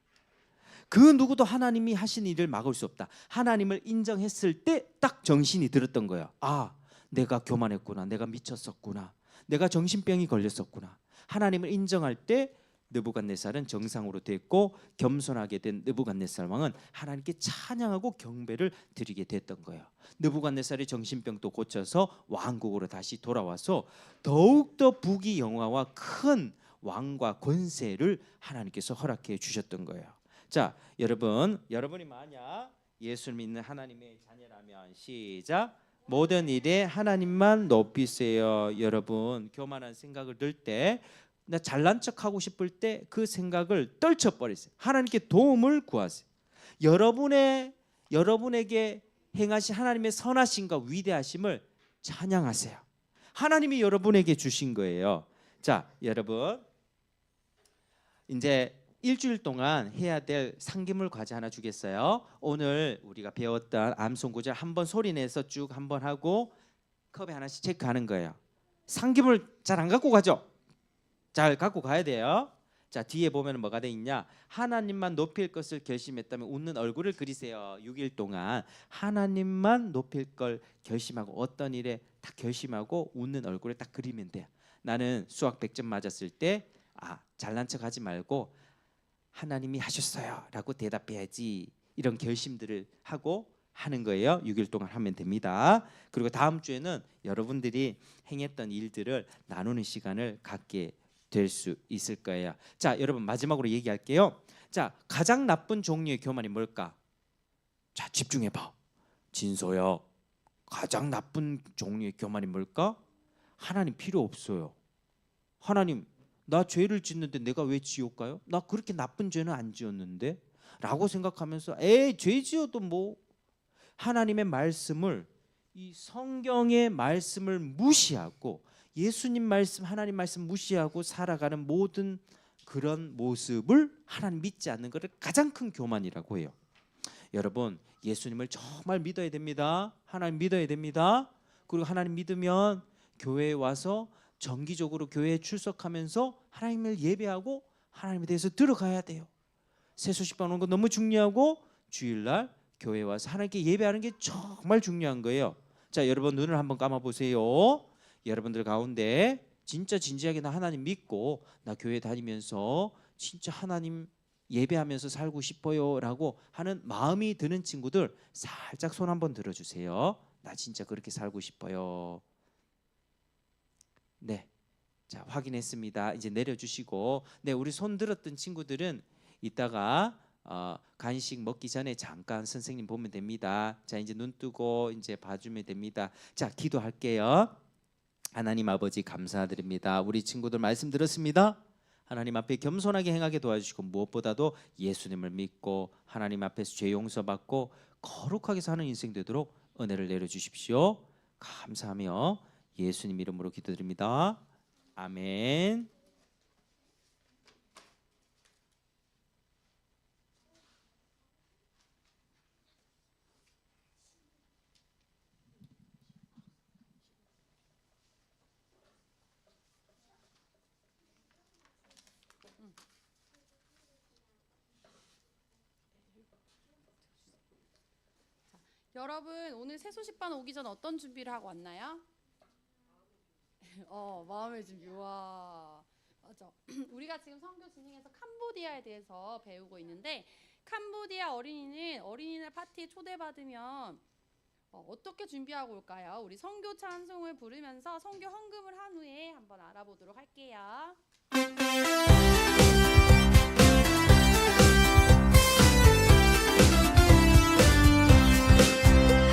그 누구도 하나님이 하신 일을 막을 수 없다. 하나님을 인정했을 때 딱 정신이 들었던 거예요. 아, 내가 교만했구나, 내가 미쳤었구나, 내가 정신병이 걸렸었구나. 하나님을 인정할 때 느부갓네살은 정상으로 됐고 겸손하게 된 느부갓네살 왕은 하나님께 찬양하고 경배를 드리게 됐던 거예요. 느부갓네살의 정신병도 고쳐서 왕국으로 다시 돌아와서 더욱더 부귀 영화와 큰 왕과 권세를 하나님께서 허락해 주셨던 거예요. 자, 여러분이 만약 예수를 믿는 하나님의 자녀라면 시작. 모든 일에 하나님만 높이세요. 여러분 교만한 생각을 들 때, 나 잘난 척하고 싶을 때 그 생각을 떨쳐버리세요. 하나님께 도움을 구하세요. 여러분에게 행하신 하나님의 선하심과 위대하심을 찬양하세요. 하나님이 여러분에게 주신 거예요. 자, 여러분 이제 일주일 동안 해야 될 상기물 과제 하나 주겠어요. 오늘 우리가 배웠던 암송 구절 한번 소리내서 쭉 한번 하고 컵에 하나씩 체크하는 거예요. 상기물 잘 안 갖고 가죠? 잘 갖고 가야 돼요. 자, 뒤에 보면 뭐가 돼 있냐? 하나님만 높일 것을 결심했다면 웃는 얼굴을 그리세요. 6일 동안 하나님만 높일 걸 결심하고 어떤 일에 딱 결심하고 웃는 얼굴을 딱 그리면 돼요. 나는 수학 100점 맞았을 때 잘난 척하지 말고 하나님이 하셨어요라고 대답해야지. 이런 결심들을 하고 하는 거예요. 6일 동안 하면 됩니다. 그리고 다음 주에는 여러분들이 행했던 일들을 나누는 시간을 갖게 될 수 있을 거예요. 자, 여러분 마지막으로 얘기할게요. 자, 가장 나쁜 종류의 교만이 뭘까? 자, 집중해 봐. 진서야, 가장 나쁜 종류의 교만이 뭘까? 하나님 필요 없어요. 하나님, 나 죄를 짓는데 내가 왜 지옥 가요? 나 그렇게 나쁜 죄는 안 지었는데? 라고 생각하면서 에이, 죄 지어도 뭐. 하나님의 말씀을, 이 성경의 말씀을 무시하고 예수님 말씀, 하나님 말씀 무시하고 살아가는 모든 그런 모습을 하나님 믿지 않는 것을 가장 큰 교만이라고 해요. 여러분, 예수님을 정말 믿어야 됩니다. 하나님 믿어야 됩니다. 그리고 하나님 믿으면 교회에 와서 정기적으로 교회에 출석하면서 하나님을 예배하고 하나님에 대해서 들어가야 돼요. 세수식 오는 거 너무 중요하고 주일날 교회에 와서 하나님께 예배하는 게 정말 중요한 거예요. 자, 여러분 눈을 한번 감아 보세요. 여러분들 가운데 진짜 진지하게 나 하나님 믿고 나 교회 다니면서 진짜 하나님 예배하면서 살고 싶어요라고 하는 마음이 드는 친구들 살짝 손 한번 들어주세요. 나 진짜 그렇게 살고 싶어요. 네, 자 확인했습니다. 이제 내려주시고, 네, 우리 손 들었던 친구들은 이따가 간식 먹기 전에 잠깐 선생님 보면 됩니다. 자, 이제 눈 뜨고 이제 봐주면 됩니다. 자, 기도할게요. 하나님 아버지 감사드립니다. 우리 친구들 말씀 들었습니다. 하나님 앞에 겸손하게 행하게 도와주시고 무엇보다도 예수님을 믿고 하나님 앞에서 죄 용서받고 거룩하게 사는 인생 되도록 은혜를 내려주십시오. 감사하며 예수님 이름으로 기도드립니다. 아멘. 여러분 오늘 세수식반 오기 전 어떤 준비를 하고 왔나요? 마음의 준비. 와, 맞아. 우리가 지금 선교 진행해서 캄보디아에 대해서 배우고 있는데, 캄보디아 어린이는 어린이날 파티에 초대받으면 어떻게 준비하고 올까요? 우리 선교 찬송을 부르면서 선교 헌금을 한 후에 한번 알아보도록 할게요.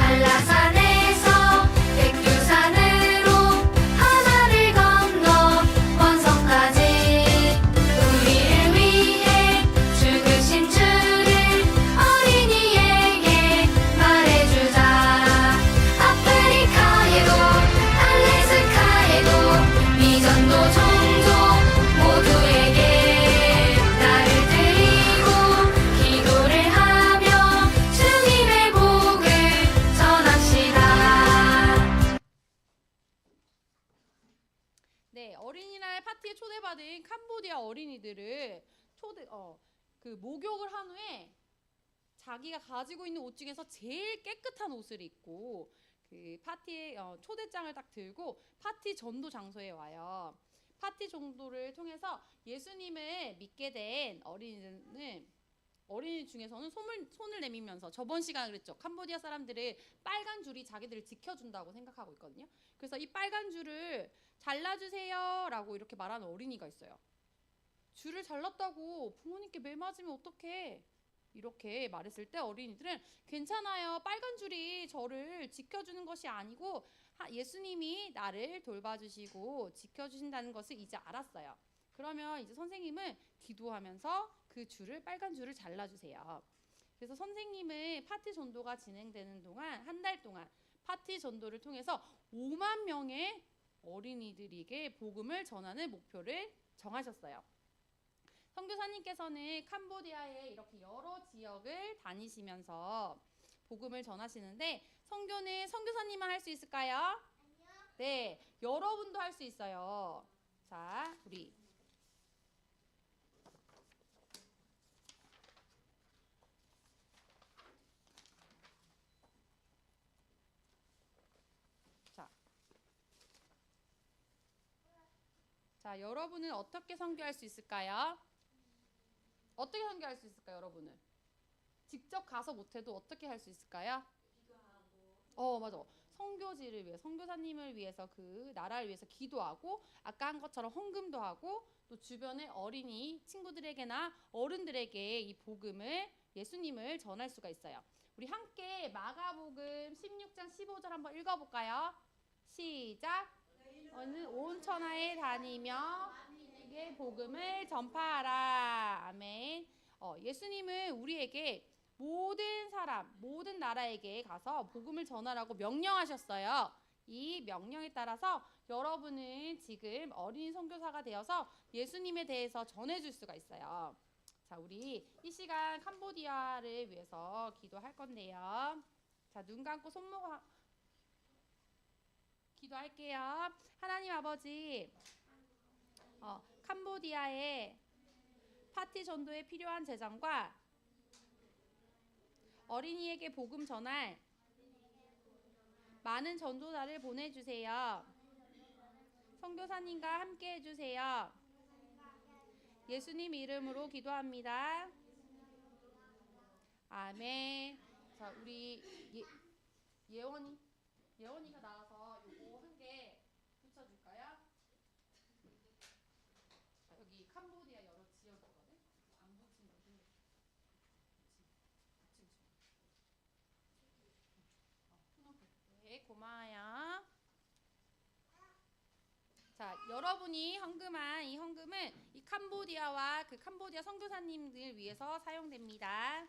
한라산에서 백두산으로 하나를 건너 원성까지 우리를 위해 죽으신 주를 어린이에게 말해주자. 아프리카에도 알래스카에도 미전도 종족 모두에게 나를 드리고 기도를 하며 주님의 복을 전합시다. 네, 어린이날 파티에 초대받은 캄보디아 어린이들을 목욕을 한 후에 자기가 가지고 있는 옷 중에서 제일 깨끗한 옷을 입고 그 파티에 초대장을 딱 들고 파티 전도 장소에 와요. 파티 전도를 통해서 예수님을 믿게 된 어린이 중에서는 손을 내밀면서, 저번 시간에 그랬죠. 캄보디아 사람들은 빨간 줄이 자기들을 지켜준다고 생각하고 있거든요. 그래서 이 빨간 줄을 잘라주세요 라고 이렇게 말하는 어린이가 있어요. 줄을 잘랐다고 부모님께 매 맞으면 어떡해, 이렇게 말했을 때 어린이들은 괜찮아요, 빨간 줄이 저를 지켜주는 것이 아니고 예수님이 나를 돌봐주시고 지켜주신다는 것을 이제 알았어요. 그러면 이제 선생님은 기도하면서 그 빨간 줄을 잘라주세요. 그래서 선생님은 파티 전도가 진행되는 동안, 한 달 동안 파티 전도를 통해서 5만 명의 어린이들에게 복음을 전하는 목표를 정하셨어요. 선교사님께서는 캄보디아의 이렇게 여러 지역을 다니시면서 복음을 전하시는데, 선교는 선교사님만 할 수 있을까요? 아니요. 네, 여러분도 할 수 있어요. 자, 우리 자, 여러분은 어떻게 선교할 수 있을까요? 어떻게 선교할 수 있을까요, 여러분은? 직접 가서 못해도 어떻게 할 수 있을까요? 맞아. 선교지를 위해, 선교사님을 위해서, 그 나라를 위해서 기도하고, 아까 한 것처럼 헌금도 하고, 또 주변의 어린이 친구들에게나 어른들에게 이 복음을, 예수님을 전할 수가 있어요. 우리 함께 마가복음 16장 15절 한번 읽어볼까요? 시작. 너희는 온 천하에 다니며 이게 복음을 전파하라. 아멘. 예수님은 우리에게 모든 사람, 모든 나라에게 가서 복음을 전하라고 명령하셨어요. 이 명령에 따라서 여러분은 지금 어린이 선교사가 되어서 예수님에 대해서 전해줄 수가 있어요. 자, 우리 이 시간 캄보디아를 위해서 기도할 건데요. 자, 눈 감고 손목 기도할게요. 하나님 아버지, 캄보디아의 파티 전도에 필요한 재정과 어린이에게 복음 전할 많은 전도자를 보내주세요. 선교사님과 함께 해주세요. 예수님 이름으로 기도합니다. 아멘. 자, 우리 예원이가 나와서 요거 한 개 붙여줄까요? 여기 캄보디아 여러 지역이거든. 안 붙이면 네, 고마워요. 자, 여러분이 헌금한 이 헌금은 이 캄보디아와 그 캄보디아 선교사님들 위해서 사용됩니다.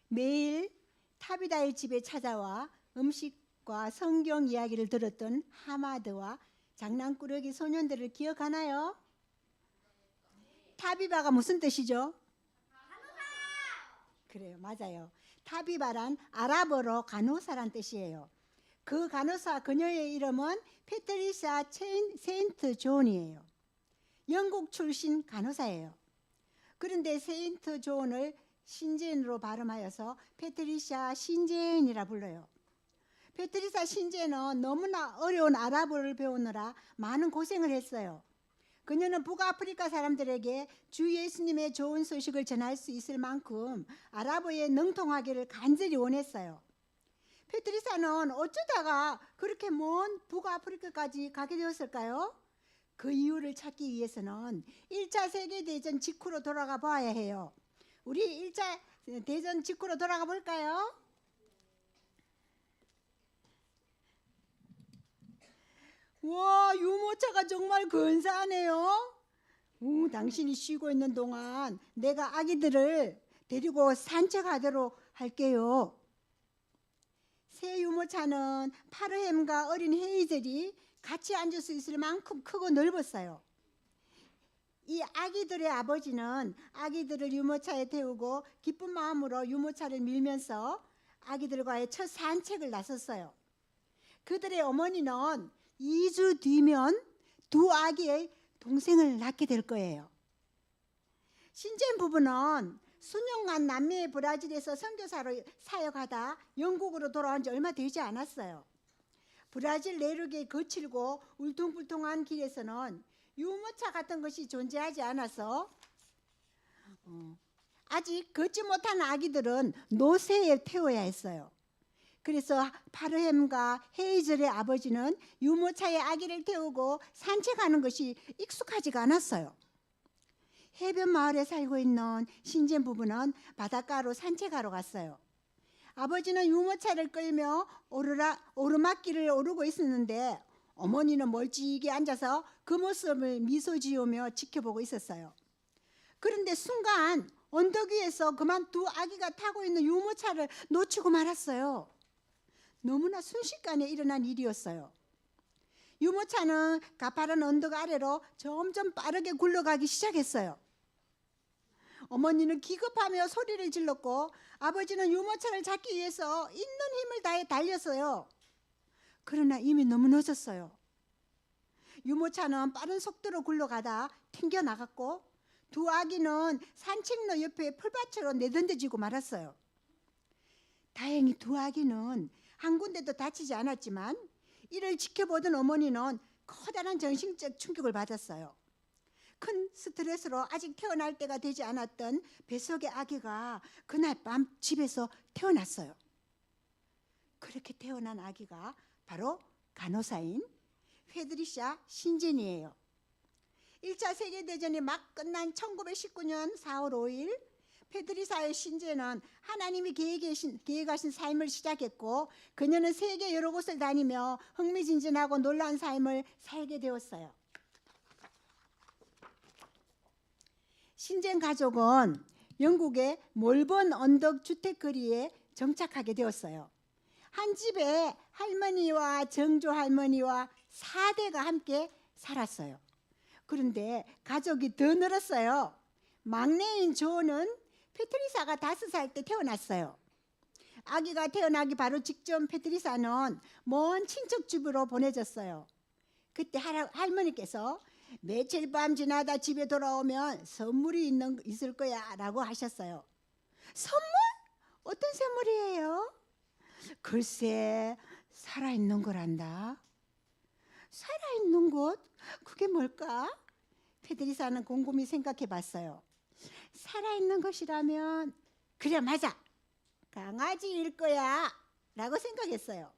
매일 타비다의 집에 찾아와 음식과 성경 이야기를 들었던 하마드와 장난꾸러기 소년들을 기억하나요? 타비바가 무슨 뜻이죠? 간호사! 그래요, 맞아요. 타비바란 아랍어로 간호사란 뜻이에요. 그 간호사 그녀의 이름은 패트리샤 세인트 존이에요. 영국 출신 간호사예요. 그런데 세인트 존을 신제인으로 발음하여서 패트리샤 신제인이라 불러요. 패트리샤 신제는 너무나 어려운 아랍어를 배우느라 많은 고생을 했어요. 그녀는 북아프리카 사람들에게 주 예수님의 좋은 소식을 전할 수 있을 만큼 아랍어에 능통하기를 간절히 원했어요. 패트리샤는 어쩌다가 그렇게 먼 북아프리카까지 가게 되었을까요? 그 이유를 찾기 위해서는 1차 세계대전 직후로 돌아가 봐야 해요. 우리 1차 대전 직후로 돌아가 볼까요? 와, 유모차가 정말 근사하네요. 당신이 쉬고 있는 동안 내가 아기들을 데리고 산책하도록 할게요. 새 유모차는 파르햄과 어린 헤이즐이 같이 앉을 수 있을 만큼 크고 넓었어요. 이 아기들의 아버지는 아기들을 유모차에 태우고 기쁜 마음으로 유모차를 밀면서 아기들과의 첫 산책을 나섰어요. 그들의 어머니는 2주 뒤면 두 아기의 동생을 낳게 될 거예요. 신젠 부부는 수년간 남미 브라질에서 선교사로 사역하다 영국으로 돌아온 지 얼마 되지 않았어요. 브라질 내륙의 거칠고 울퉁불퉁한 길에서는 유모차 같은 것이 존재하지 않아서 아직 걷지 못한 아기들은 노새에 태워야 했어요. 그래서 파르햄과 헤이즐의 아버지는 유모차에 아기를 태우고 산책하는 것이 익숙하지가 않았어요. 해변 마을에 살고 있는 신젠 부부는 바닷가로 산책하러 갔어요. 아버지는 유모차를 끌며 오르막길을 오르고 있었는데 어머니는 멀찍이 앉아서 그 모습을 미소 지으며 지켜보고 있었어요. 그런데 순간 언덕 위에서 그만 두 아기가 타고 있는 유모차를 놓치고 말았어요. 너무나 순식간에 일어난 일이었어요. 유모차는 가파른 언덕 아래로 점점 빠르게 굴러가기 시작했어요. 어머니는 기겁하며 소리를 질렀고 아버지는 유모차를 잡기 위해서 있는 힘을 다해 달렸어요. 그러나 이미 너무 늦었어요. 유모차는 빠른 속도로 굴러가다 튕겨나갔고 두 아기는 산책로 옆에 풀밭으로 내던져지고 말았어요. 다행히 두 아기는 한 군데도 다치지 않았지만 이를 지켜보던 어머니는 커다란 정신적 충격을 받았어요. 큰 스트레스로 아직 태어날 때가 되지 않았던 뱃속의 아기가 그날 밤 집에서 태어났어요. 그렇게 태어난 아기가 바로 간호사인 페드리샤 신젠이에요. 1차 세계대전이 막 끝난 1919년 4월 5일 페드리사의 신젠은 하나님이 계획하신 삶을 시작했고 그녀는 세계 여러 곳을 다니며 흥미진진하고 놀라운 삶을 살게 되었어요. 신젠 가족은 영국의 몰번 언덕 주택거리에 정착하게 되었어요. 한 집에 할머니와 정조 할머니와 4대가 함께 살았어요. 그런데 가족이 더 늘었어요. 막내인 조는 페트리사가 5살 때 태어났어요. 아기가 태어나기 바로 직전 페트리사는 먼 친척 집으로 보내졌어요. 그때 할머니께서 며칠 밤 지나다 집에 돌아오면 선물이 있을 거야 라고 하셨어요. 선물? 어떤 선물이에요? 글쎄, 살아있는 거란다. 살아있는 것? 그게 뭘까? 페드리사는 곰곰이 생각해 봤어요. 살아있는 것이라면 그래 맞아, 강아지일 거야 라고 생각했어요.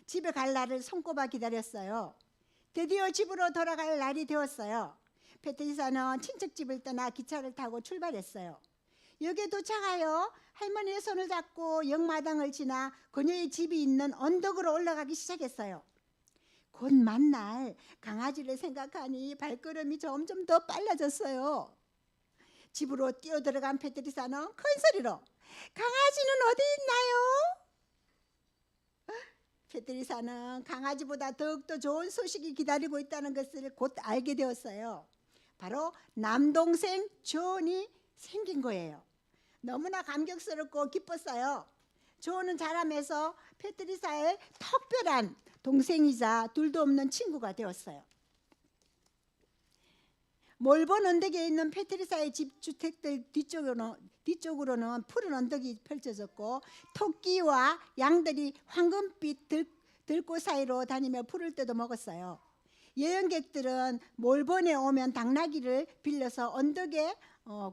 집에 갈 날을 손꼽아 기다렸어요. 드디어 집으로 돌아갈 날이 되었어요. 페트리사는 친척집을 떠나 기차를 타고 출발했어요. 역에 도착하여 할머니의 손을 잡고 역마당을 지나 그녀의 집이 있는 언덕으로 올라가기 시작했어요. 곧 만날 강아지를 생각하니 발걸음이 점점 더 빨라졌어요. 집으로 뛰어들어간 페트리사는 큰 소리로 강아지는 어디 있나요? 페트리사는 강아지보다 더욱더 좋은 소식이 기다리고 있다는 것을 곧 알게 되었어요. 바로 남동생 존이 생긴 거예요. 너무나 감격스럽고 기뻤어요. 존은 자라면서 페트리사의 특별한 동생이자 둘도 없는 친구가 되었어요. 몰본 언덕에 있는 페트리사의 집 주택들 뒤쪽으로는 푸른 언덕이 펼쳐졌고 토끼와 양들이 황금빛 들꽃 사이로 다니며 풀을 뜯어 먹었어요. 여행객들은 몰본에 오면 당나귀를 빌려서 언덕에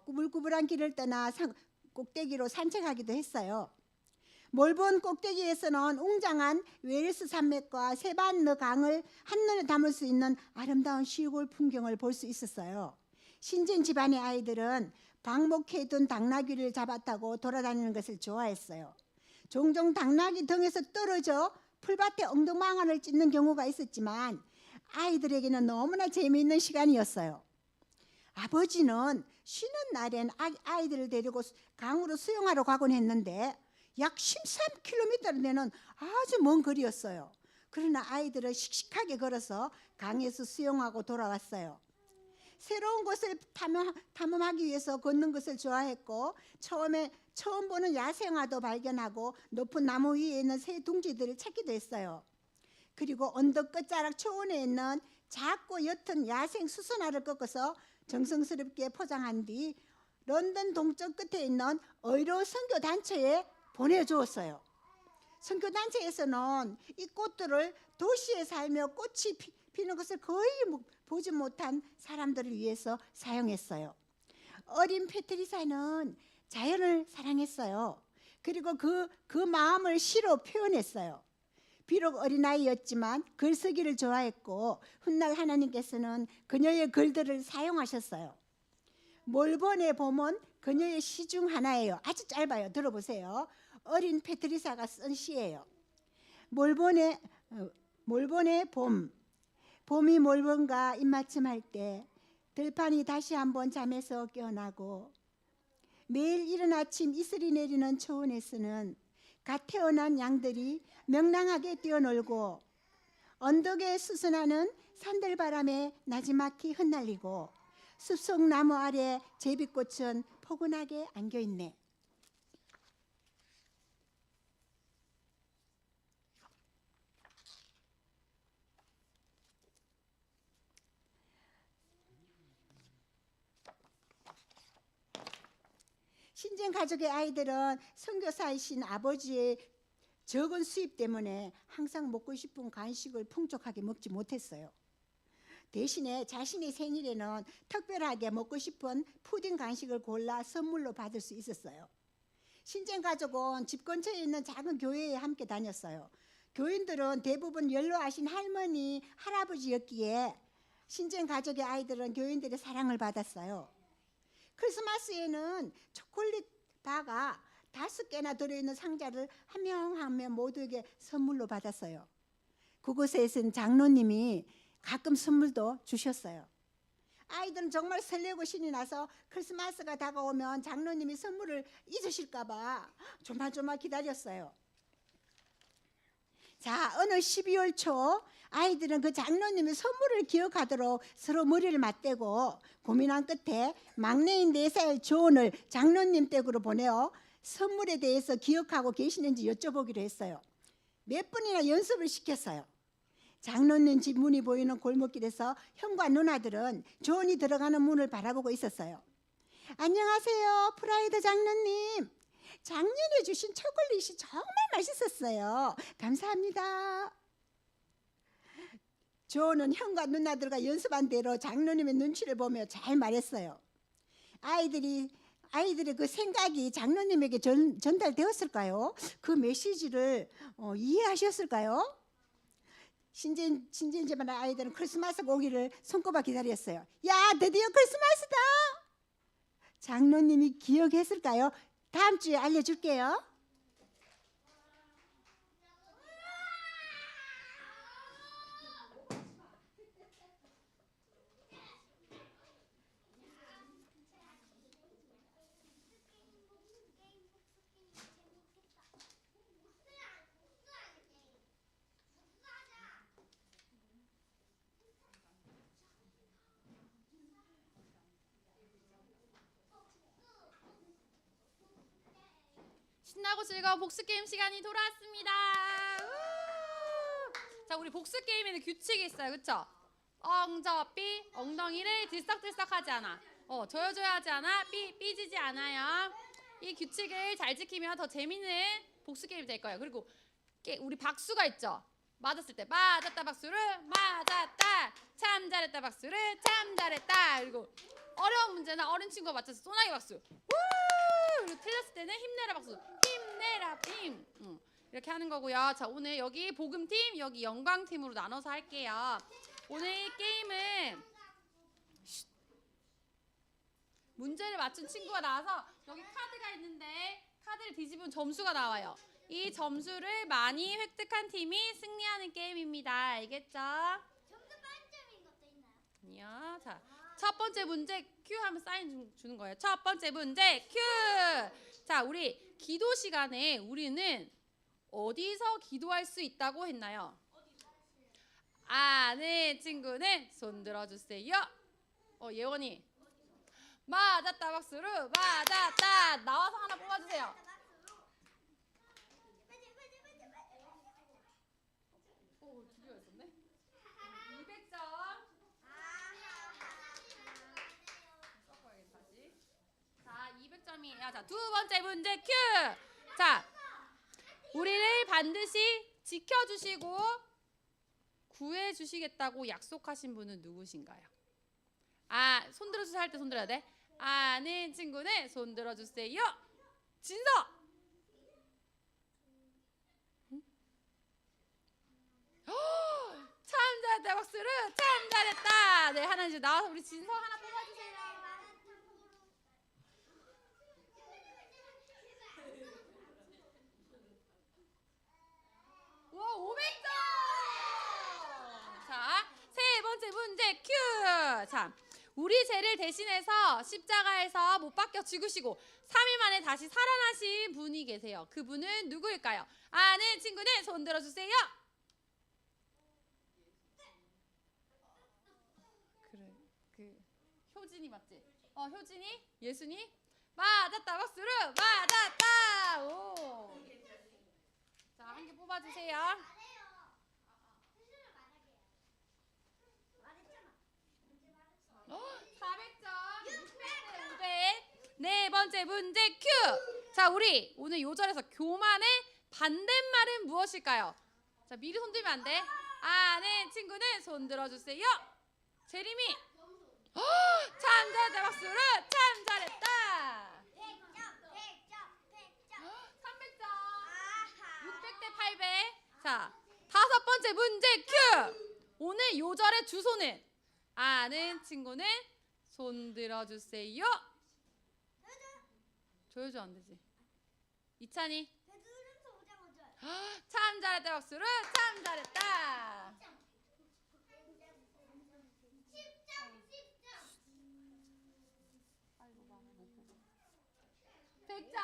꾸불꾸불한 길을 떠나 꼭대기로 산책하기도 했어요. 몰본 꼭대기에서는 웅장한 웨일스 산맥과 세반느 강을 한눈에 담을 수 있는 아름다운 시골 풍경을 볼 수 있었어요. 신진 집안의 아이들은 방목해둔 당나귀를 잡았다고 돌아다니는 것을 좋아했어요. 종종 당나귀 등에서 떨어져 풀밭에 엉덩방아를 찢는 경우가 있었지만 아이들에게는 너무나 재미있는 시간이었어요. 아버지는 쉬는 날엔 아이들을 데리고 강으로 수영하러 가곤 했는데 약 13km나 되는 아주 먼 거리였어요. 그러나 아이들은 씩씩하게 걸어서 강에서 수영하고 돌아왔어요. 새로운 곳을 탐험하기 위해서 걷는 것을 좋아했고 처음 보는 야생화도 발견하고 높은 나무 위에 있는 새 둥지들을 찾기도 했어요. 그리고 언덕 끝자락 초원에 있는 작고 옅은 야생 수선화를 꺾어서 정성스럽게 포장한 뒤 런던 동쪽 끝에 있는 의료 선교단체에 보내주었어요. 선교단체에서는 이 꽃들을 도시에 살며 꽃이 피는 것을 거의 보지 못한 사람들을 위해서 사용했어요. 어린 페트리사는 자연을 사랑했어요. 그리고 그 마음을 시로 표현했어요. 비록 어린아이였지만 글쓰기를 좋아했고 훗날 하나님께서는 그녀의 글들을 사용하셨어요. 몰본의 봄은 그녀의 시 중 하나예요. 아주 짧아요. 들어보세요. 어린 페트리사가 쓴 시예요. 몰본의 봄. 봄이 몰본과 입맞춤할 때 들판이 다시 한번 잠에서 깨어나고 매일 이른 아침 이슬이 내리는 초원에서는 갓 태어난 양들이 명랑하게 뛰어놀고 언덕에 수선하는 산들바람에 나지막히 흩날리고 숲속 나무 아래 제비꽃은 포근하게 안겨있네. 신생 가족의 아이들은 선교사이신 아버지의 적은 수입 때문에 항상 먹고 싶은 간식을 풍족하게 먹지 못했어요. 대신에 자신의 생일에는 특별하게 먹고 싶은 푸딩 간식을 골라 선물로 받을 수 있었어요. 신생 가족은 집 근처에 있는 작은 교회에 함께 다녔어요. 교인들은 대부분 연로하신 할머니, 할아버지였기에 신생 가족의 아이들은 교인들의 사랑을 받았어요. 크리스마스에는 초콜릿 바가 5개나 들어있는 상자를 한 명 한 명 모두에게 선물로 받았어요. 그곳에선 장로님이 가끔 선물도 주셨어요. 아이들은 정말 설레고 신이 나서 크리스마스가 다가오면 장로님이 선물을 잊으실까 봐 조마조마 기다렸어요. 자, 어느 12월 초 아이들은 그 장로님의 선물을 기억하도록 서로 머리를 맞대고 고민한 끝에 막내인 4살 조언을 장로님 댁으로 보내어 선물에 대해서 기억하고 계시는지 여쭤보기로 했어요. 몇 번이나 연습을 시켰어요. 장로님 집 문이 보이는 골목길에서 형과 누나들은 조언이 들어가는 문을 바라보고 있었어요. 안녕하세요, 프라이드 장로님. 작년에 주신 초콜릿이 정말 맛있었어요. 감사합니다. 조언은 형과 누나들과 연습한 대로 장로님의 눈치를 보며 잘 말했어요. 아이들의 그 생각이 장로님에게 전달되었을까요? 그 메시지를 이해하셨을까요? 신진집안 아이들은 크리스마스가 오기를 손꼽아 기다렸어요. 야, 드디어 크리스마스다. 장로님이 기억했을까요? 다음 주에 알려줄게요. 신나고 즐거운 복수 게임 시간이 돌아왔습니다. 우! 자, 우리 복수 게임에는 규칙이 있어요, 그렇죠? 엉접삐, 엉덩이를 들썩들썩하지 않아. 조여줘야 하지 않아. 삐지지 않아요. 이 규칙을 잘 지키면 더 재밌는 복수 게임이 될 거예요. 그리고 우리 박수가 있죠. 맞았을 때 맞았다 박수를 맞았다. 참 잘했다 박수를 참 잘했다. 그리고 어려운 문제는 어린 친구가 맞춰서 소나기 박수. 그리고 틀렸을 때는 힘내라 박수. 힘내라 힘. 이렇게 하는 거고요. 자, 오늘 여기 복음팀, 여기 영광팀으로 나눠서 할게요. 오늘 게임은 문제를 맞춘 친구가 나와서 여기 카드가 있는데 카드를 뒤집으면 점수가 나와요. 이 점수를 많이 획득한 팀이 승리하는 게임입니다. 알겠죠? 점수 만점인 것도 있나요? 아니요. 자, 첫 번째 문제 큐 하면 사인 주는 거예요. 첫 번째 문제 큐. 자, 우리 기도 시간에 우리는 어디서 기도할 수 있다고 했나요? 아는 친구는 손 들어주세요. 예원이 맞았다 박수로 맞았다. 나와서 하나 뽑아주세요. 두 개가 있었네. 200점. 섞어야겠다 다시. 자, 200점이에요. 자, 두 번째 문제 큐. 자, 우리를 반드시 지켜주시고 구해주시겠다고 약속하신 분은 누구신가요? 손 들어주세요 할 때 손 들어야 돼. 아는 친구는 손 들어주세요. 진서. 참 잘했다 박수를 참 잘했다. 네, 하나 이제 나와서 우리 진서 하나 뽑아주세요. 와, 500점. 자, 세 번째 문제 큐. 자, 우리 죄를 대신해서 십자가에서 못 박혀 죽으시고 3일 만에 다시 살아나신 분이 계세요. 그분은 누구일까요? 아는 친구는 손 들어주세요. 그래, 효진이 맞지? 효진이? 예순이? 맞았다 박수로 맞았다. 오. 자, 한 개 뽑아주세요. 400점. 600대 500. 네 번째 번째 문제 큐. 자, 우리 오늘 요절에서 교만의 반대말은 무엇일까요? 자, 미리 손 들면 안 돼. 아는 친구는 손 들어주세요. 재림이. 참 잘했다. 박수로 참 잘했다. 300점. 600대 800. 자, 다섯 번째 문제 큐. 오늘 요절의 주소는 아는 친구는 손 들어주세요. 조여줘 안 되지. 이찬이. 참 잘했다. 박수로 참 잘했다. 100점.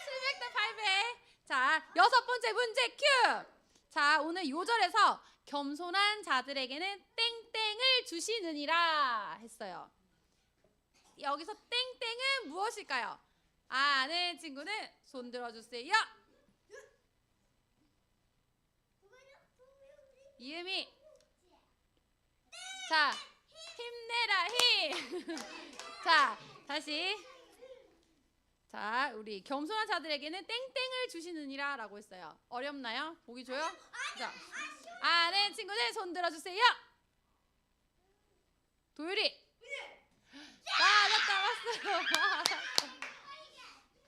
700대 800. 자, 여섯 번째 문제 큐. 자, 오늘 요절에서 겸손한 자들에게는 땡땡을 주시느니라 했어요. 여기서 땡땡은 무엇일까요? 아는 친구는 손 들어주세요. 이음이. 자, 힘내라 힘. 자, 다시. 자, 우리 겸손한 자들에게는 땡땡을 주시느니라 라고 했어요. 어렵나요? 보기 줘요? 자, 아는 친구들 손 들어주세요. 도율이. 맞았다.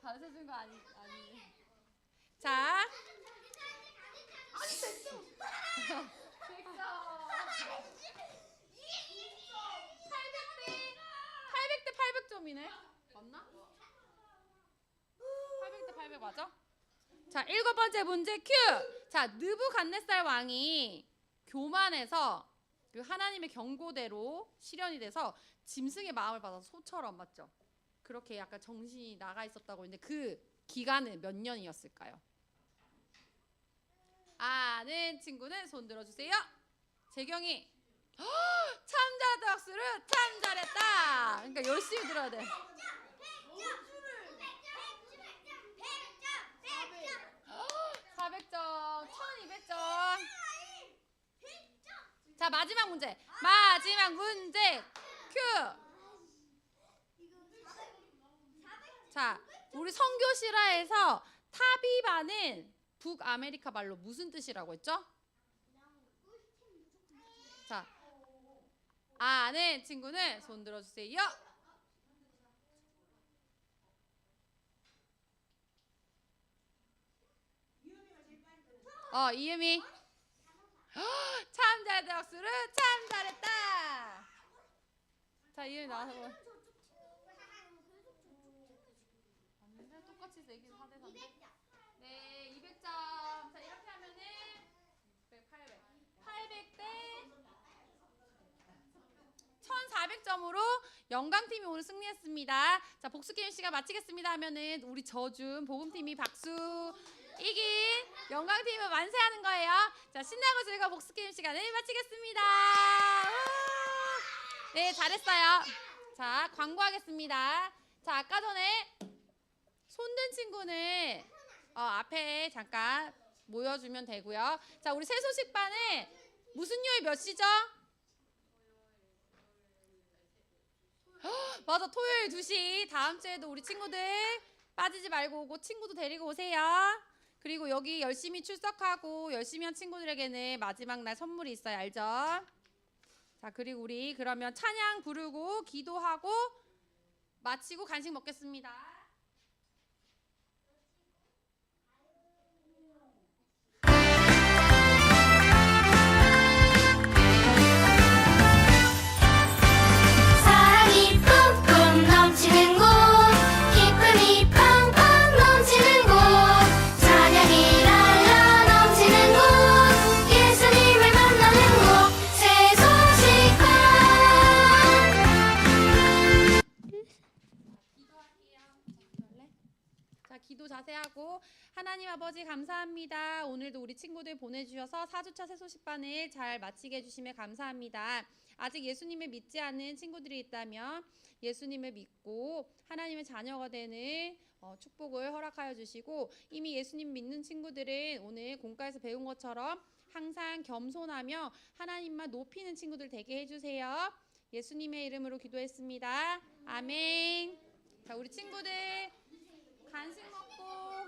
가르쳐준 거 아니. 자. 아니, 100점. 800대 800점이네. 맞나? 800대 800 맞아? 자, 일곱 번째 문제 큐. 자, 느부갓네살 왕이 교만해서 그 하나님의 경고대로 실현이 돼서 짐승의 마음을 받아서 소처럼, 맞죠? 그렇게 약간 정신이 나가 있었다고 했는데 그 기간은 몇 년이었을까요? 아는 친구는 손 들어주세요. 재경이. 참 잘했다. 박수를 참 잘했다. 그러니까 열심히 들어야 돼. 400점, 1200점. 자, 마지막 문제. 마지막 문제 큐. 자, 우리 성교실화에서 타비바는 북아메리카 말로 무슨 뜻이라고 했죠? 자, 아는 친구는 손 들어주세요. 이음이. 참 잘했다. 박수를 참 잘했다. 자, 이음이 나와서 뭐. 맞는데 똑같이 내기는 4대 4인데. 네, 200점. 자, 이렇게 하면은 800대 1400점으로 영광팀이 오늘 승리했습니다. 자, 복수게임 시간 마치겠습니다 하면은 우리 저준 복음팀이 박수 이긴 영광팀을 만세하는 거예요. 자, 신나고 즐거운 복수게임 시간을 마치겠습니다. 네, 잘했어요. 자, 광고하겠습니다. 자, 아까 전에 손든 친구는 앞에 잠깐 모여주면 되고요. 자, 우리 새소식반은 무슨 요일 몇 시죠? 맞아, 토요일 2시. 다음 주에도 우리 친구들 빠지지 말고 오고 친구도 데리고 오세요. 그리고 여기 열심히 출석하고 열심히 한 친구들에게는 마지막 날 선물이 있어요. 알죠? 자, 그리고 우리 그러면 찬양 부르고 기도하고 마치고 간식 먹겠습니다. 사랑이 뿜뿜 넘치는 곳 기쁨이 팡팡 넘치는 곳 찬양이 날라 넘치는 곳 예수님을 만나는 곳 새소식반. 자, 기도 자세하고 하나님 아버지 감사합니다. 오늘도 우리 친구들 보내주셔서 4주차 새소식반을 잘 마치게 해주시며 감사합니다. 아직 예수님을 믿지 않는 친구들이 있다면 예수님을 믿고 하나님의 자녀가 되는 축복을 허락하여 주시고, 이미 예수님 믿는 친구들은 오늘 공과에서 배운 것처럼 항상 겸손하며 하나님만 높이는 친구들 되게 해주세요. 예수님의 이름으로 기도했습니다. 아멘. 자, 우리 친구들 간식 먹고